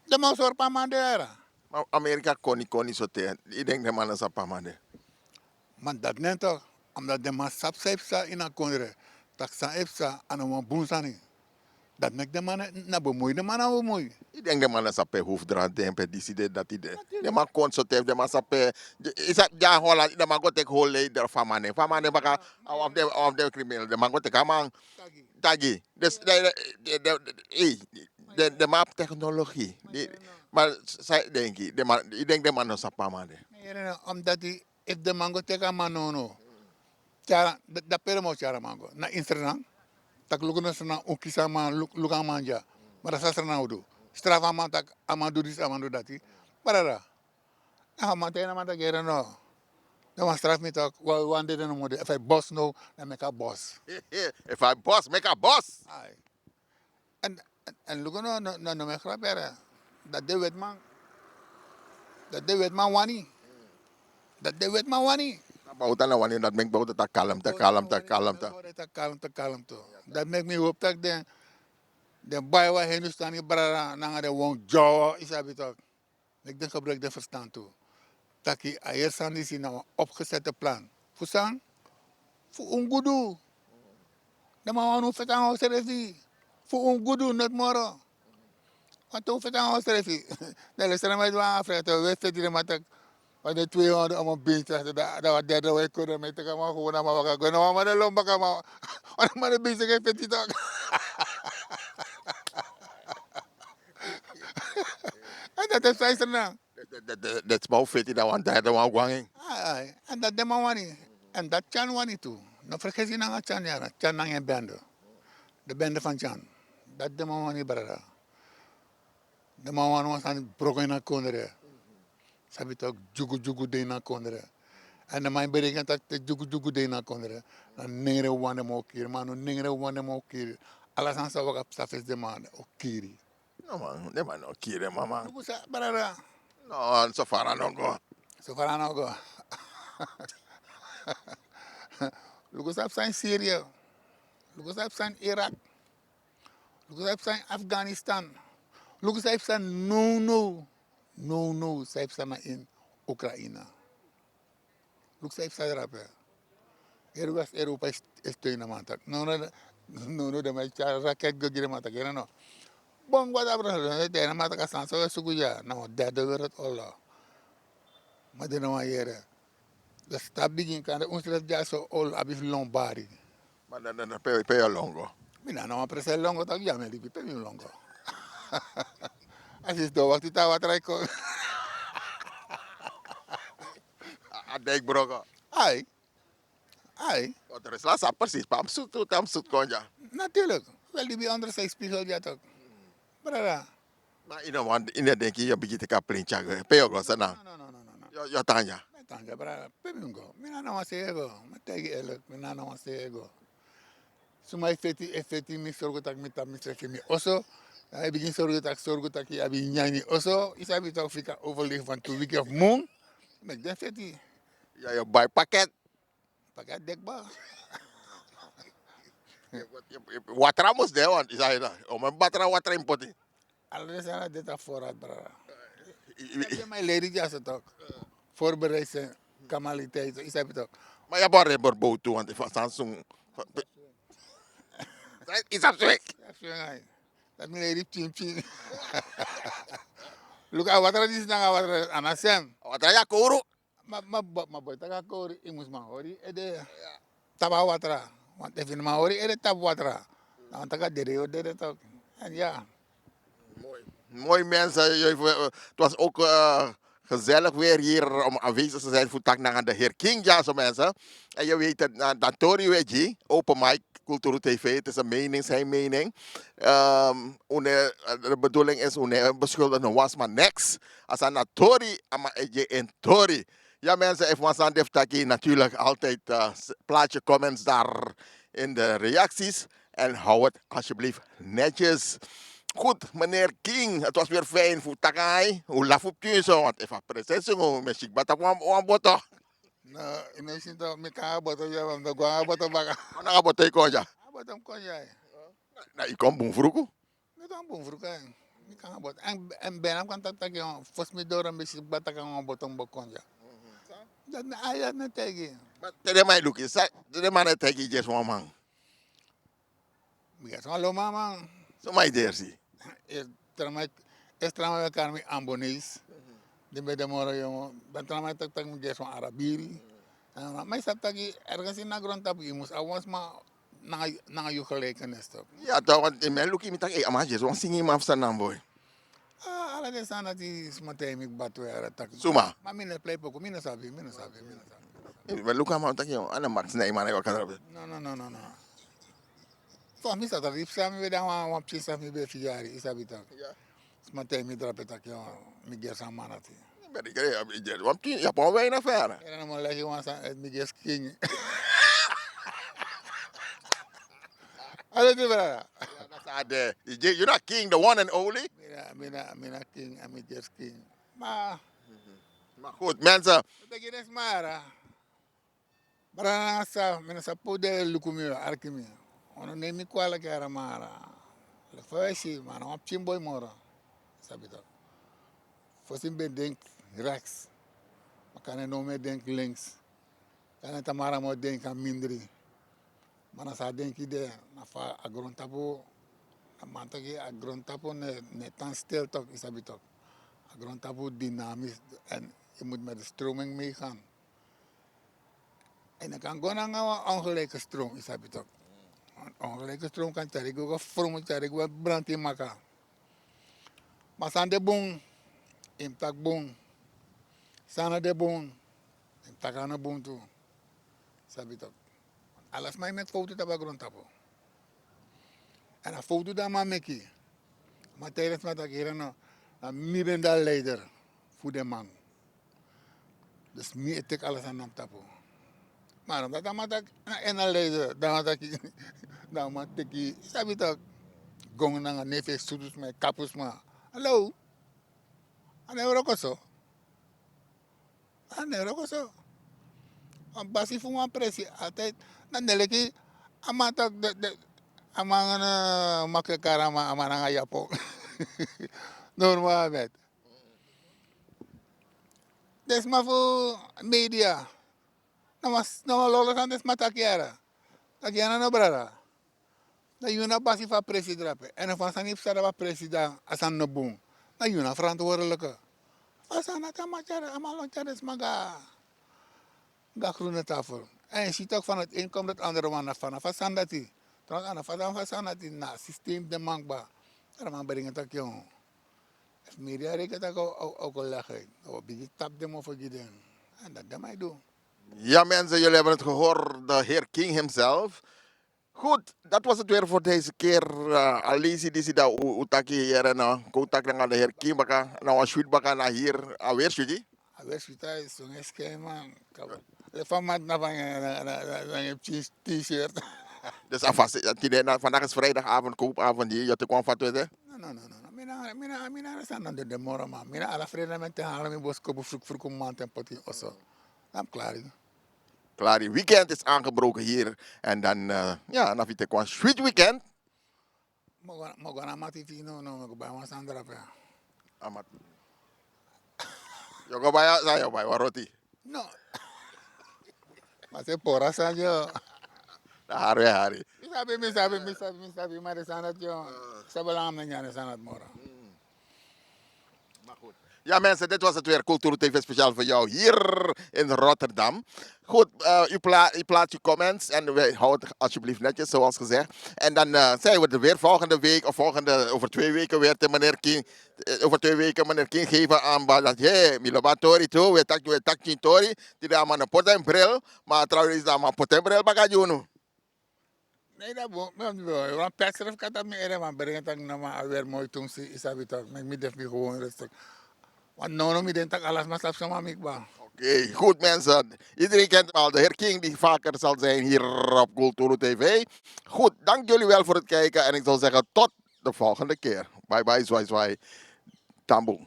De man soort pamande era. Maar Amerika kon niet zo tegen. Ik denk de man is op Pamade. Maar dat neemt toch, omdat de man sap sepsa in een kondre, tak sa epsa aan een boensani. Dat maakt de man na bemoeien, de man na bemoeien. Ik denk de man is op hoofddraad, de decide dat hij de man kon zo tegen, de man is op. Is dat ja Holland, de man gaat tegen Holland van mannen. Van mannen baka of de crimineel, de man gaat tegen man tagi. Dus de map technologie. Maar zij denk ik denk de man is op Pamade. Omdat die, if de man gaat tegen man no. Cara, dat pere mo cara mango. Na Instagram, tak lukuno sana ukisa man luka manja. Maar dat is na udo. Strava man tak amadu dis amadu dati. Parara. Ah man tena man tak gera no. Dan was straf me tak one day no mode. If I boss no, dan make a boss. If I boss, make a boss. Ai. En lukuno no me grapera. Dat de wet man. Dat de wet man wani. Dat de wet man wani. Bautan na wanneer dat mengt bautan tak kalmte. Kalmte. Dat maakt me hoop dat de baie waar heen staan die brada naar de wong jawa is heb toch. Ik denk gebruik de verstand toe. Dat je eerst aan die nou opgezette plan. Voor sang, voor ongoedu. Dan maar we nu vertaan hoe ze het voor ongoedu net morgen. Want toen vertaan hoe ze het de luisteren mij doen afvragen. We weten die maar dat. Want de 200 allemaal bezig. Dat was derde week kunnen met elkaar maar gewoon naar elkaar gaan. Nou maar de lomba kan maar. Maar de bezig heeft het toch. En dat is vijf na. Dat is maar vet dat want derde one going. En dat de man wani. En dat Chan wani toe. Nou vergeet je nou Chan ja. Chan nang een bende. De bende van Chan. Dat de man wani brada. De man wani was aan broken in een kondere. Sabi toch jugu de na kondre. En de mijn berekent dat de jugu de na kondre. Dan ningere wane mo kiri, manu ningere wane mo kiri. Alles aan sa waka safes de man o kiri. No man, de man no kire mama. Lugu sa barara. No, so far no go. So far no go. Lugu sa zijn Syrië. Lugu sa zijn Irak. Lugu sa zijn Afghanistan. Lugu sa zijn no, zij zijn in Oekraïne. Look, zij zijn rapen. Europa is steunen man tak. No, de mij raket gegeren man tak. No. Bon, wat abra, de na man tak asan so suguja. Nou, derde wereldoorlog. Maar de nou hier. De stad begin kan ons dat ja zo ol abif Lombari. Maar dan pe longo. Mina nou prese longo tak ja me lipi pe longo. Als je door wat die wat rijko. Adek brogo. Ai. Wat er is laatst precies, pam zoet konja. Natuurlijk. Wel die bij andere zijn spiegel ja toch. Brada. Maar in de denk je begint te kaplincha. Pe go sana. No. Yo tanya. Tanja brada. Pemingo. Mina na wase ego. Mategi elek. Mina na wase ego. Suma effetti mi sorgo tak mi tam mi trek mi oso. Hij begint zorgen dat je abi nyani oso. Is abi toch fika overleg van 2 weken of moon. Met den feti. Ja, je buy pakket. Pakket dekba. Watra moest de want is hij daar. Om een batra watra importen. Alles aan dit voorraad brada. Ik mijn lady ja zo toch. Voorbereid zijn kamaliteit. Is abi toch. Maar je bent er boot toe want van Samsung. Is dat weg? Ja, dat mijn lady chim. Look, wat er is na wat er anasem. Watra ya kuru. boy, taka kori, imus mahori, ede tabawatra. Want even mahori, ede tabwatra. Dan taka dede toch. En ja, Mooi mensen. Het was ook gezellig weer hier om aanwezig te zijn voor tak naar de heer King. Ja, zo mensen. En je weet het, dat Tori Wedgie, Open Mic, Cultuur TV. Het is een mening, zijn mening. De bedoeling is, beschuldigen was maar niks. Als aan Tori, maar je en Tori. Ja mensen, even was aan de natuurlijk altijd plaats je comments daar in de reacties. En hou het alsjeblieft netjes. Goed, meneer King, het was weer fijn voor Takai. Hoe laf op je zo? Want even prinses, hoe met ik bata kwam boto. nou, ineens toch, me kan boto, ja, want de gwa boto baka. Ano nga boto ko ja? Boto kon jij. Na ikom bung fruko. Me kan boom vroeg, me kan boto. En ben kan tak yon, fos me door een beetje bata kan boto kon ja. Dat me ayat me tegen. Maar tede mai luki, tede man het teki jes one man. Me kan zo loma man. So mai dersi. Es trama karmi ambonis. De be demoro yo, ben trama tak me geso arabiri. Maar sa taki ergens in na grond tapu imus awans ma na yu geleken is toch. Ja, toch, want in mijn luki mi tak, ama jes one singi maf sa boy. Ala de sana ti smate mi batu era tak. Suma. Ma mine play poko, mine sabi. Mijn luka ma tak yo, ana max na imane ko kadra. No. Fa mi sa tabi sa mi be da wa pisa mi be figari isabi tak. Ja. Smate mi drape tak yo mi gersa manati. Ben ik er, jes one tin, ja pon weinig ver. Era no mo lagi wan sa mi ges king. Ala de bra. You're not king, the one and only. Mina king, ami ges king. Ma, Maar goed, mensen. dagi des mara. Bara sa mina sa pode lukumi arkimi. Ono nemi kwala kara mara. Le fashi mana wap chimboy mora. Sabito. Fosim ben denk rechts. Makane no me denk links. Kana tamara mo denk aan mindri. Mana sa denk ide na fa agron tapo. Na mantagi agron tapo ne tan stil toch isabito. Agron tapo dynamisch en je moet met de stroming meegaan. En dan kan gewoon een ongelijke stroom isabito. Ongelijke stroom kan cari go from cari go branti maka. Maar san de bon, imtak bon. Sana de bon, imtak aan de bon toe. Sabito. Alas mij met foto taba grond tapo. En een foto daar maar meki. Maar tijdens wat ik hier nou, mi ben daar leider voor de man. Dus mi etek alles aan hem tapo. Maar omdat dan maar een leider, dan had ik, dan maar teki, sabi toch, gong na nga nefe studus me kapus ma. Hallo, ano euro ko so? Ano euro ko so? Ang basi fu mga presi, atay, nandeleki, amatak, amang na makakarama, amang nga yapo. Normal met. Des ma fu media. No lolo san des matakiara. Takiana no brara. Na yuna basi fa presidrape. En van san ipsara ba presida asan no boom. Na yuna verantwoordelijke. Asana tamachara amalonchara is maga. Ga groene tafel. En je ziet ook van het een komt het andere man van. Van dat die. Trouwens, van dat die na systeem de mankba. Daar man brengt het ook jong. Als media rekent dat ook al leggen. Dan begin tap dem over gieden. En dat dan mij doen. Ja mensen, jullie hebben het gehoord, de heer King himself. Goed, dat was het weer voor deze keer. Alisi die daar utaki hier en contact dengan de heer King baka nou shoot baka na hier alweer shoot. Alweer shoot is zo'n schema. Le format na van een t-shirt. Dus alvast, vandaag is vrijdagavond, koopavond hier. Je te kwam van Twitter? No. Mina staan de demora man. Mina alla fredag halen mijn bos kopen vroeg om maand en potje osso. Dan klaar. Klaar, die weekend is aangebroken hier. En dan, ja, dan vind ik een sweet weekend. Mogo na mati fino no mogo ba mas andra pa. Amat. Yo go baya saya bay waroti. No. Mas pora sa yo. Hari. Mi sabi mare sanat yo. Sabalam na nyane sanat mora. Maar goed. Ja mensen, dit was het weer Cultuur TV speciaal voor jou hier in Rotterdam. Goed, u plaatst uw comments en wij houden het alsjeblieft netjes zoals gezegd. En dan zijn we er weer volgende week of over 2 weken weer te meneer King. Over 2 weken meneer King geven aan dat je milobatori toe, we tak chintori, die daar maar een pot en bril, maar trouwens daar maar pot en bril bagajuno. Nee, dat moet niet wel. Want persref kan dat meer, want brengen dat nou weer mooi toen ze is dat toch. Met mij def je gewoon rustig. Want nou mi denk ik alles maar slap sama mikba. Oké, goed mensen. Iedereen kent al de heer King die vaker zal zijn hier op Cultuur TV. Goed, dank jullie wel voor het kijken en ik zal zeggen tot de volgende keer. Bye bye, zwaai zwaai. Tamboe.